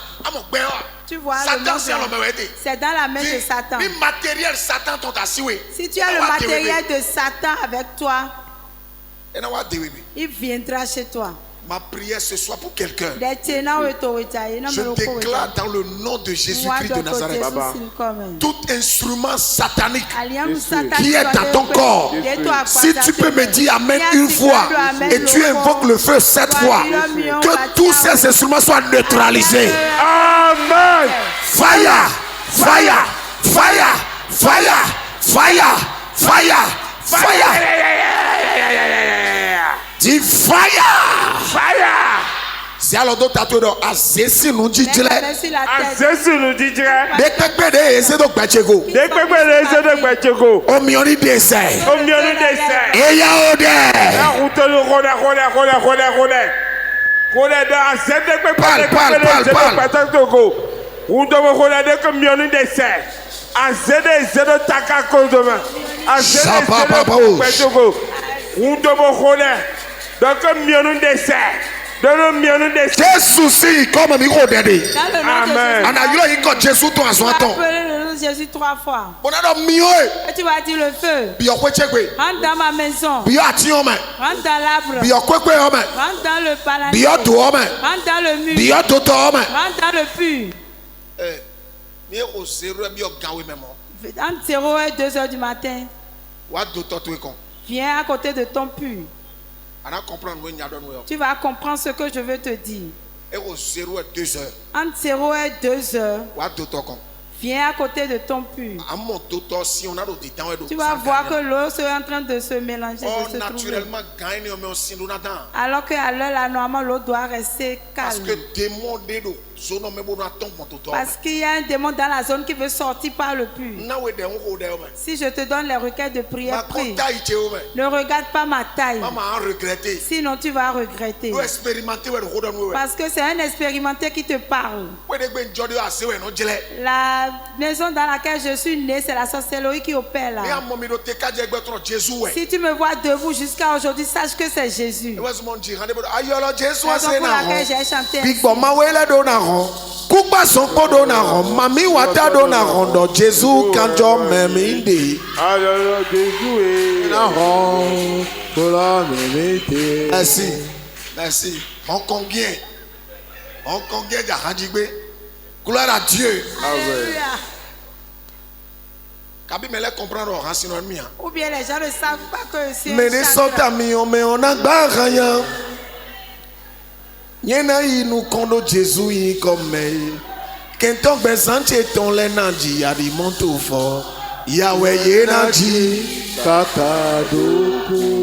Tu vois, Satan, c'est dans la main de Satan. Si tu as le matériel de Satan avec toi, il viendra chez toi. Ma prière ce soir pour quelqu'un. Je déclare dans le nom de Jésus-Christ de Nazareth, tout instrument satanique qui est dans ton corps, si tu peux me dire Amen une fois et tu invoques le feu 7 fois, que tous ces instruments soient neutralisés. Amen. Fire, fire, fire, fire, fire, fire, Fire. Dis fire. Fire. Si alors d'autres tatoués dans Azesi nous dit Mets la main sur la tête. Azesi nous dit dire. Dekpekpe de ese do gbachego. Dekpekpe de ese do gbachego. Omioni dessert. Omioni dessert. Eya ode. La route de roule de Azesi dekpekpe de gbachego. Route de roule de omioni dessert. Azesi de taka kozoma. Azesi de gbachego. Route de roule de omioni dessert. Jésus si comme micro d'aider. Amen. And I you got Jesus to as one ton. Appelez le nom de Jésus 3 fois. On a do mieux. Et tu vas dire le feu. Bi okwechegbe. Rentre dans ma maison. Bi ati ome. Rentre dans l'arbre. Bi okwekwe ome. Rentre dans le palace. Bi odo ome. Rentre dans le mur. Bi ototo ome. Rentre dans le puits. Mi o zero bi o gawe memo. Entre 0 et 2 heures du matin. Wa do to to kon. Viens à côté de ton puits. Tu vas comprendre ce que je veux te dire. Entre 0 et 2 heures, viens à côté de ton puits. Tu vas voir que l'eau est en train de se mélanger, de se trouver. Alors qu'à l'heure, là, normalement, l'eau doit rester calme. Parce qu'il y a un démon dans la zone qui veut sortir par le puits. Si je te donne les requêtes de prière, prie. Ne regarde pas ma taille. Sinon tu vas regretter. Parce que c'est un expérimenté qui te parle. La maison dans laquelle je suis né, c'est la sorcellerie qui opère là. Si tu me vois debout jusqu'à aujourd'hui, sache que c'est Jésus. C'est pour laquelle j'ai chanté. Kuba sonko do na ron, mami wata do na ron do Jésus kanjo meminde. Alors Jésus na ron, kola meminde. Merci, merci. Hongkongien jahanjigbe. Gloire à Dieu. Amen. Kabi me le comprendre au racine mien. Ou bien les gens ne savent pas que c'est. Mais les soldats mais on a pas rien. Yena inu kondo Jésus yi comme kenton bezanche ton lenanji yadi monto fo Yahweh yenaji kakadoku.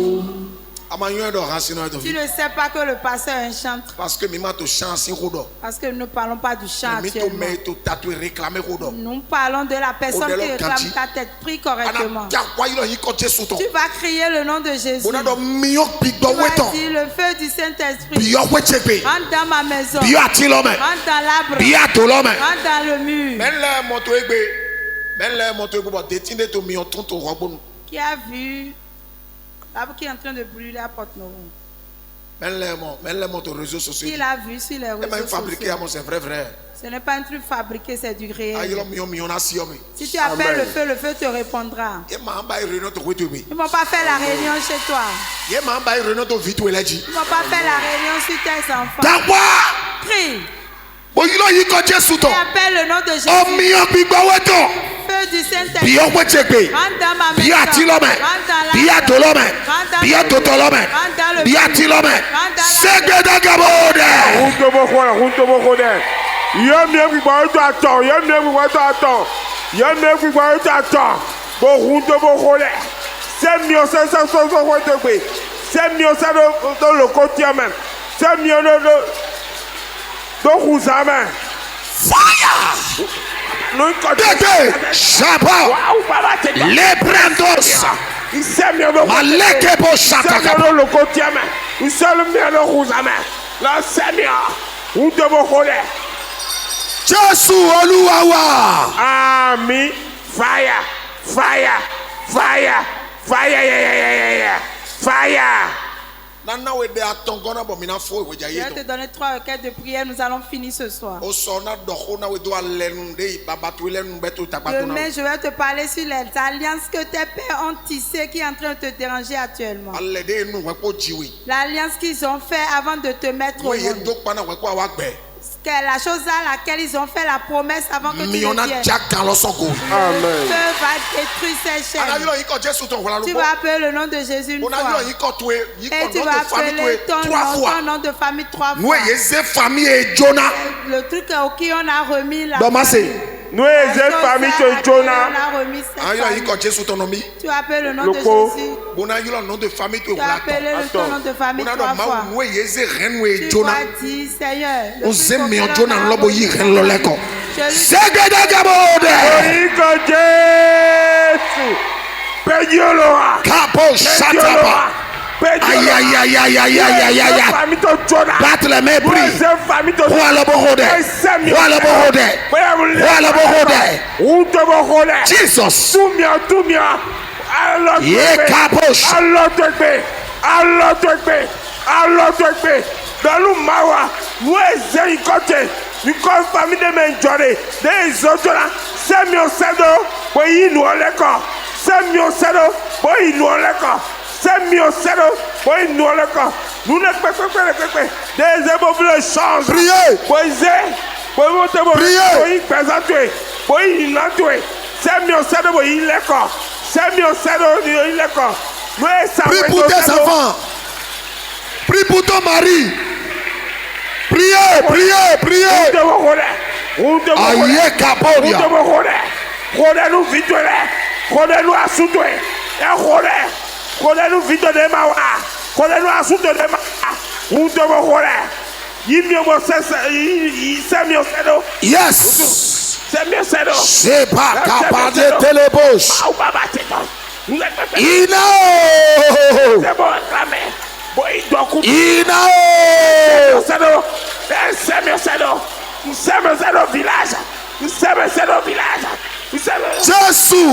Tu ne sais pas que le pasteur est un chanteur. Parce que Parce que nous ne parlons pas du chant actuellement. Nous parlons de la personne qui réclame ta tête. Prie correctement. Tu vas crier le nom de Jésus. Tu vas dire le feu du Saint-Esprit. Rentre dans ma maison. Rentre dans l'arbre. Rentre dans le mur. Qui a vu qui est en train de brûler à Porte-Novo? Il a vu sur les réseaux sociaux. Ce n'est pas un truc fabriqué, c'est du réel. Si tu appelles le feu te répondra. Ils ne vont pas faire la réunion chez toi. Ils ne vont pas faire la réunion sur tes enfants. Crie. Et appelle le nom de Jésus. Feu du Saint-Esprit. Rentre dans ma maison. Rentre dans Fire! Shabba! Les brandos! Maleke bo shataka! Jésus Oluwawa! Amen. Fire! Fire! Fire! Fire! Fire! Je vais te donner 3 requêtes de prière. Nous allons finir ce soir. Demain, je vais te parler sur les alliances que tes pères ont tissées qui est en train de te déranger actuellement. L'alliance qu'ils ont fait avant de te mettre au monde. La chose à laquelle ils ont fait la promesse avant que tu ne viennes. Amen. Dieu va détruire ces chaînes. Tu vas appeler le nom de Jésus une fois. Et tu vas appeler ton nom de famille 3 fois. Le truc auquel on a remis la famille. Nous les familles de Jonah. Tu appelles le nom de Jésus. Tu as nom de famille tu as appelé ton nom de famille 3 fois. Tu dois dire Seigneur. Aïe aïe aïe aïe aïe aïe aïe. Battre les mains, prie. Jesus. Famille de Menjore, des autres là, c'est mieux ça, oui, nous on l'école, c'est mieux ça, oui, nous on l'école, c'est mieux ça, oui, nous on l'école, nous ne pouvons pas des émotions changent, priez, priez, présentez, oui, n'entendez, c'est mieux ça, oui, l'école, c'est mieux ça, oui, l'école, prie pour tes enfants, prie pour ton mari. Priez, priez, priez. Aïe, Caporia. Nous vite, nous assoutons. Nous vite de ma nous assoutons de ma Yes. C'est mieux, c'est c'est pas capable de télébauche. Ino. C'est bon, réclamer. Jésus,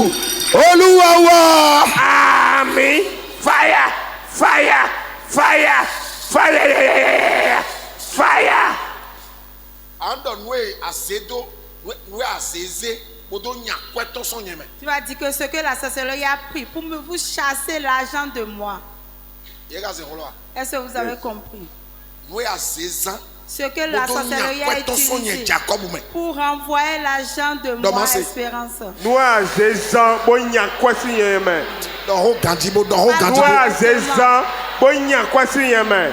Oluwawa. Amen. Fire, fire, fire, fire, fire. Tu vas dire que ce que la sorcellerie a pris pour me vous chasser l'argent de moi. Est-ce que vous avez compris? Ce que la sorcellerie a utilisé pour renvoyer l'argent de moi à Espérance. Nous à Zézan, bonya quoi si yémen. Nous à Zézan, bonya quoi si yémen.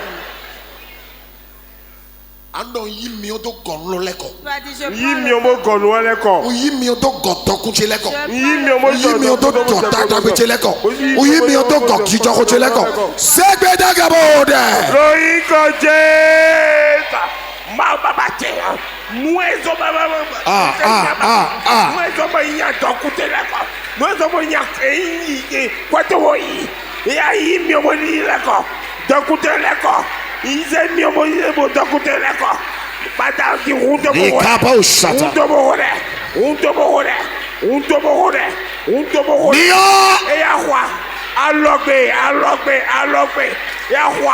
Andon yimio do gonlo leko. Yimio mo gonlo leko. Yimio do gotokunche leko. Yimio do gotata kuche leko. Yimio do gokijo kuche leko. Segbeda gabode. Loiko jeta. Ma baba te. Mwezo baba. Mwezo ba nya dokute leko. Mwezo ba nya kei kwato woi. Ya yimio mo ni leko. Dokute leko. Ils aiment mieux mon docteur d'accord. Pas qui route de et à quoi? Alloqué. Et à quoi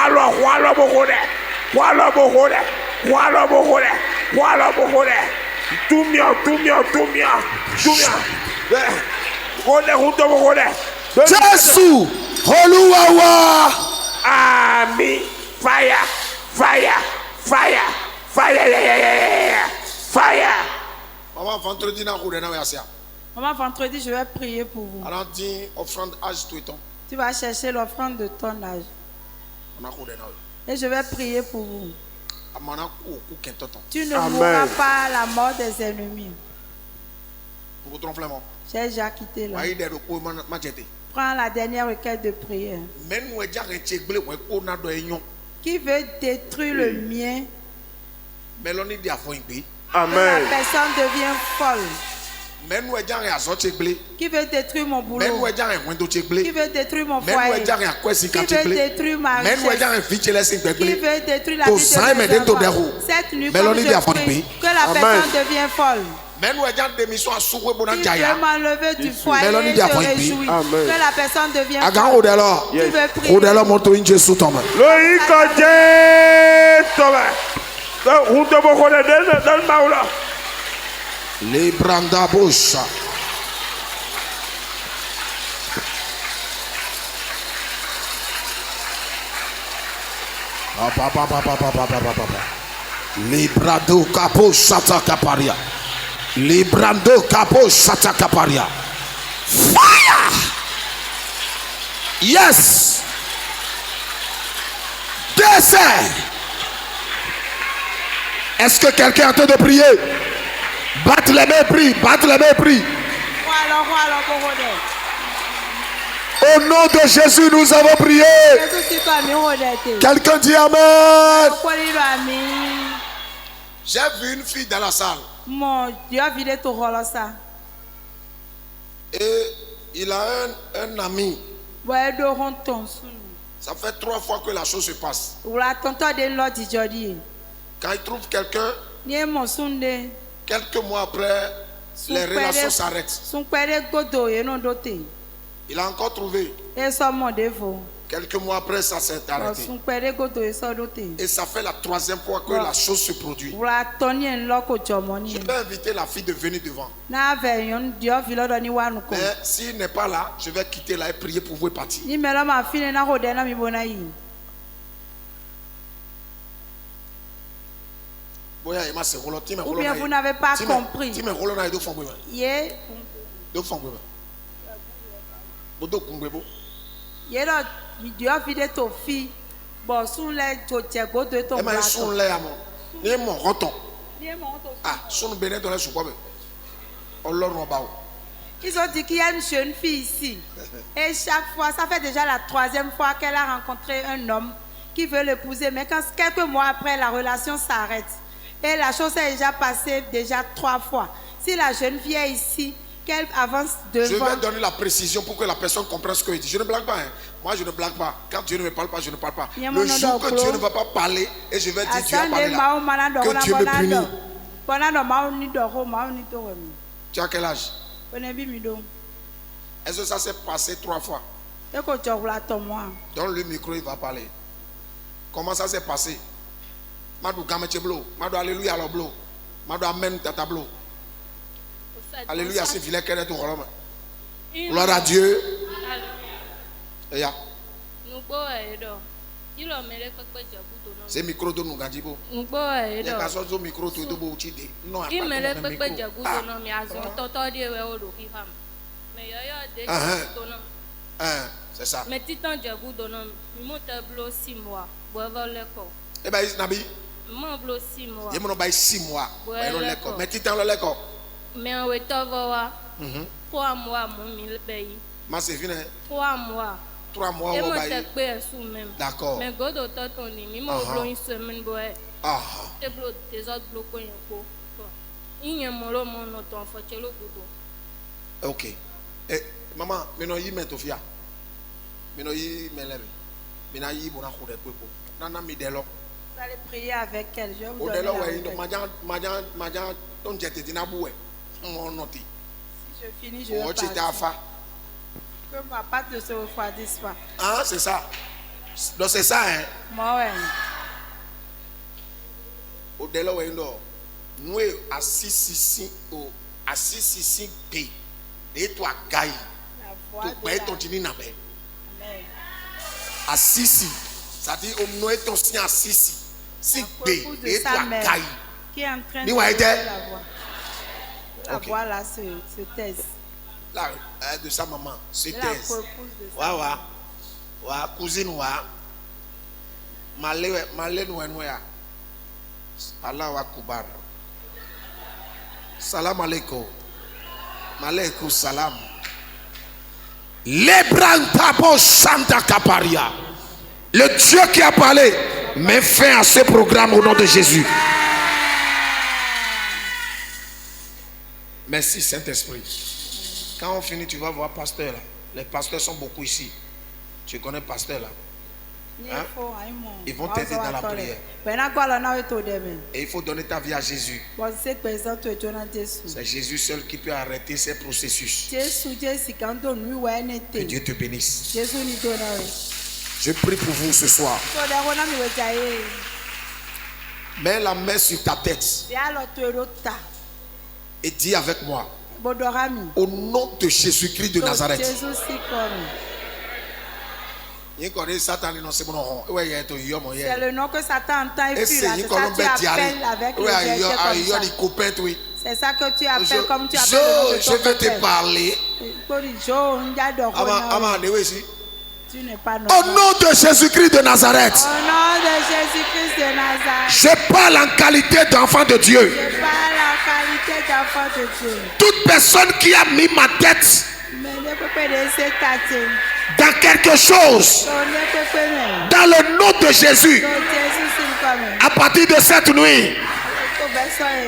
tout mieux. Jésus, Oluwawa. Amen. Fire. Maman, vendredi, je vais prier pour vous. Tu vas chercher l'offrande de ton âge. Et je vais prier pour vous. Tu ne mourras pas à la mort des ennemis. J'ai déjà quitté là. Prends la dernière requête de prière. Qui veut détruire le mien? Amen. La personne devient folle. Qui veut détruire mon boulot? Qui veut détruire mon foyer? Qui veut détruire ma richesse? Qui veut détruire la vie de mes enfants? Cette nuit, comme je prie, que la personne devient folle. Qui veut m'enlever du foyer et se réjouir. Que la personne devient folle. Qui veut prier. Les branda boucha. Librado capo sata caparia. Librando capo sata caparia. Fire! Yes! Descends! Est-ce que quelqu'un est en train de prier? Batte les mains, prie. Batte les mains, prie. Au nom de Jésus, nous avons prié. Quelqu'un dit Amen. J'ai vu une fille dans la salle. Et il a un ami. Ça fait 3 fois que la chose se passe. Quand il trouve quelqu'un, quelques mois après, les relations s'arrêtent. Il a encore trouvé. Quelques mois après, ça s'est arrêté. Et ça fait la 3e fois que la chose se produit. Je vais inviter la fille de venir devant. Mais s'il n'est pas là, je vais quitter là et prier pour vous et partir. Ou bien vous n'avez pas compris. Ils ont dit qu'il y a une jeune fille ici. Et chaque fois, ça fait déjà la 3e fois qu'elle a rencontré un homme qui veut l'épouser. Mais quand quelques mois après, la relation s'arrête. Et la chose est déjà passée 3 fois. Si la jeune fille est ici, qu'elle avance devant. Je vais donner la précision pour que la personne comprenne ce que je dis. Je ne blague pas. Hein. Moi, je ne blague pas. Quand Dieu ne me parle pas, je ne parle pas. Le jour que Dieu ne va pas parler, et je vais dire Dieu a parlé là, que Dieu me punit. Tu as quel âge? Est-ce que ça s'est passé 3 fois? Dans le micro, il va parler. Comment ça s'est passé? Madou gameche blo, madou alléluia lo blo, madou amen tata blo. Alléluia c'est filet qu'elle est tout roloma. Gloire à Dieu. Et ya. C'est micro de nous gadibo. Il y a pas de micro tout de beau chide. Non. C'est ça. Mais titan diabou donne, il monte blo 6 mois. Eh ben Nabi. Mon blo 6 mois. Il m'a 6 mois. Mais titan le l'école. Mais on est over 3 mois mon mille pays. Ma c'est fini. 3 mois. 3 mois au bail. D'accord. Mais godo ton ni mon blo une semaine boy. Ah. Et blo des autres blo ko yoko. Il y a mon mon ton fachelo godo. OK. Eh maman, maintenant y met Tofia. Maintenant y melebe. Maintenant y bona khode pepo. Nana mi delo. Vous allez prier avec elle. Je vous donne la Si je finis, je vais partir. Que ma pâte ne se refroidisse pas. Ah, c'est ça. Donc c'est ça, hein? Moi, ouais. Au-delà, ouais, non. Nous, à 6 p. Et toi, gaï. Tu peux ton dîner n'a pas. À 6. Ça dit, au moins, ton signe à 6. 6 b. Et toi, gaï. Qui est en train de la voix. La voix là se taise. Là, de sa maman, se taise. Waouh, waouh, cousine, waouh. Malé, nouéa. Allah wa kubar. Salam alaikum. Malaikum salam. Lebrantabo Santa Caparia. Le Dieu qui a parlé met fin à ce programme au nom de Jésus. Merci Saint-Esprit. Quand on finit, tu vas voir pasteur là. Les pasteurs sont beaucoup ici. Tu connais pasteur là. Hein? Ils vont t'aider dans la prière. Et il faut donner ta vie à Jésus. C'est Jésus seul qui peut arrêter ces processus. Que Dieu te bénisse. Je prie pour vous ce soir. Mets la main sur ta tête et dis avec moi, au nom de Jésus-Christ de Nazareth. C'est le nom que Satan entend et fuit là. C'est ça que tu appelles comme ça. C'est ça que tu appelles comme tu appelles. Je vais te parler. Tu n'es pas Au nom de Jésus-Christ de Nazareth. Au nom de Jésus-Christ de Nazareth. Je parle en qualité d'enfant de Dieu. Je parle en qualité d'enfant de Dieu. Toute personne qui a mis ma tête dans quelque chose, dans le nom de Jésus, à partir de cette nuit,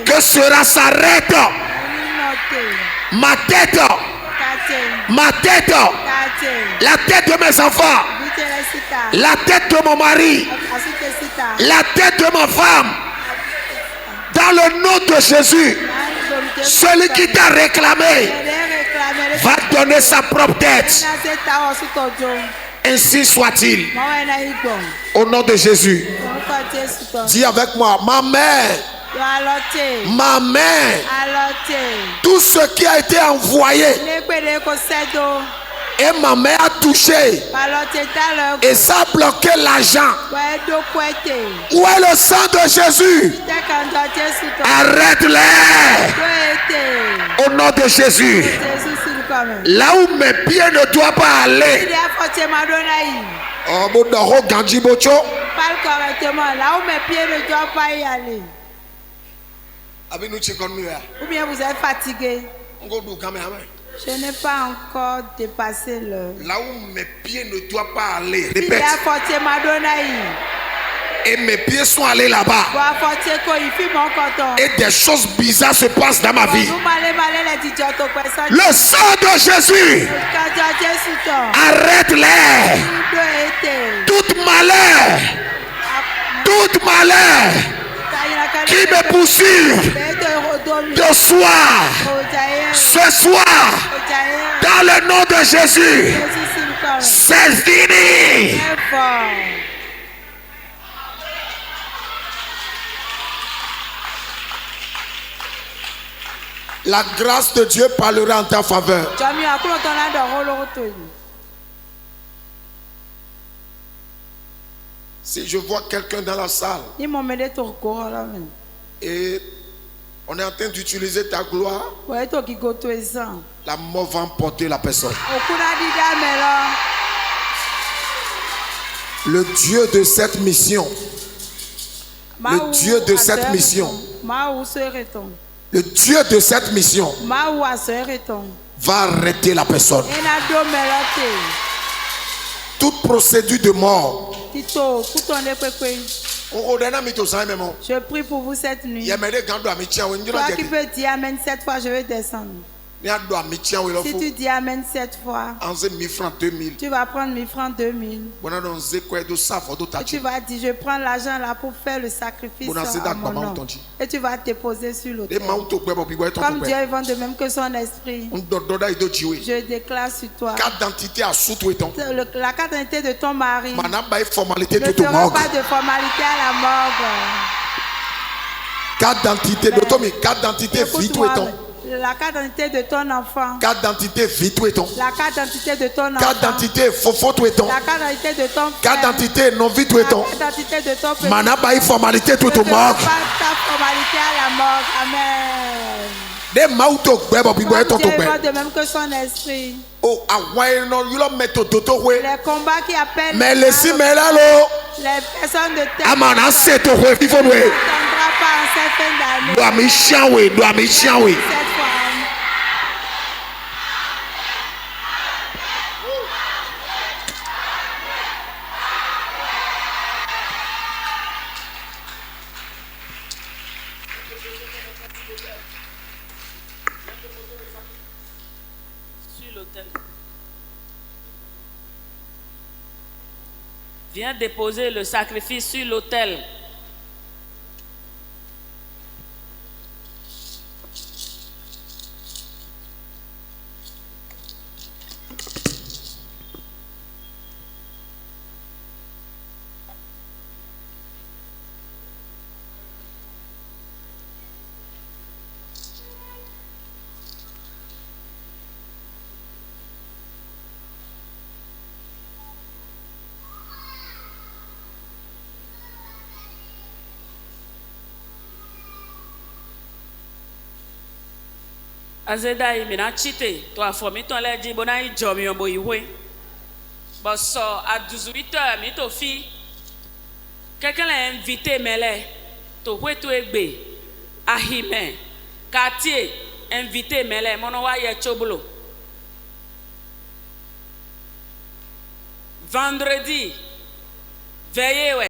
que cela s'arrête. Ma tête, la tête de mes enfants, la tête de mon mari, la tête de ma femme, dans le nom de Jésus, celui qui t'a réclamé va donner sa propre tête. Ainsi soit-il. Au nom de Jésus. Dis avec moi, ma mère. Ma mère, tout ce qui a été envoyé et ma mère a touché et ça a bloqué l'argent. Où est le sang de Jésus? Arrête-les au nom de Jésus. Là où mes pieds ne doivent pas aller. Parle correctement. Là où mes pieds ne doivent pas y aller. Ou bien vous êtes fatigué. Je n'ai pas encore dépassé le. Là où mes pieds ne doivent pas aller. Répète. Et mes pieds sont allés là-bas. Et des choses bizarres se passent dans ma vie. Le sang de Jésus. Arrête-les. Toute malheur. Toute malheur qui me poursuit de soir, ce soir, dans le nom de Jésus, c'est fini. La grâce de Dieu parlera en ta faveur. Si je vois quelqu'un dans la salle et on est en train d'utiliser ta gloire, la mort va emporter la personne. Le Dieu de cette mission, le Dieu de cette mission, le Dieu de cette mission va arrêter la personne. Toute procédure de mort. Je prie pour vous cette nuit. Toi qui peux dire Amen 7 fois, je vais descendre. Si tu dis Amen 7 fois, tu vas prendre 1000 francs, 2000. Et tu vas dire, je prends l'argent là pour faire le sacrifice à mon nom. Et tu vas te poser sur l'autel. Comme Dieu est vent de même que son esprit, je déclare sur toi la carte d'identité de ton mari. Ne fera pas de formalité à la morgue. Carte d'identité de Tommy, carte d'identité vie tout étant. La carte d'identité de ton enfant. Carte d'identité vie tout étant. La carte d'identité de ton enfant. Carte d'identité fofo tout étant. La carte d'identité de ton frère. Carte d'identité non vie tout étant. La carte d'identité de ton petit. Manaba formalité tout au Pas mort. ta formalité à la mort. Amen. Des mauto gbebo bi boy tonto gbe. De même que son esprit. Oh awai no yulo meto toto we. Les combats qui appellent. Mais les si melalo. Les personnes de terre. Amana seto we vivre we. Ne t'entendra pas en cette fin d'année. Do ami chian we, do ami chian we. Viens déposer le sacrifice sur l'autel. Azeda imina chite to afomi to le di bona ijomi ombo iwe. Bon, so, à 18h, mi to fi. Quelqu'un l'a invité, mais là, to huetu egbe, ahime, quartier, invité, mais là, mon wa ye chobolo. Vendredi, veillez, ouais.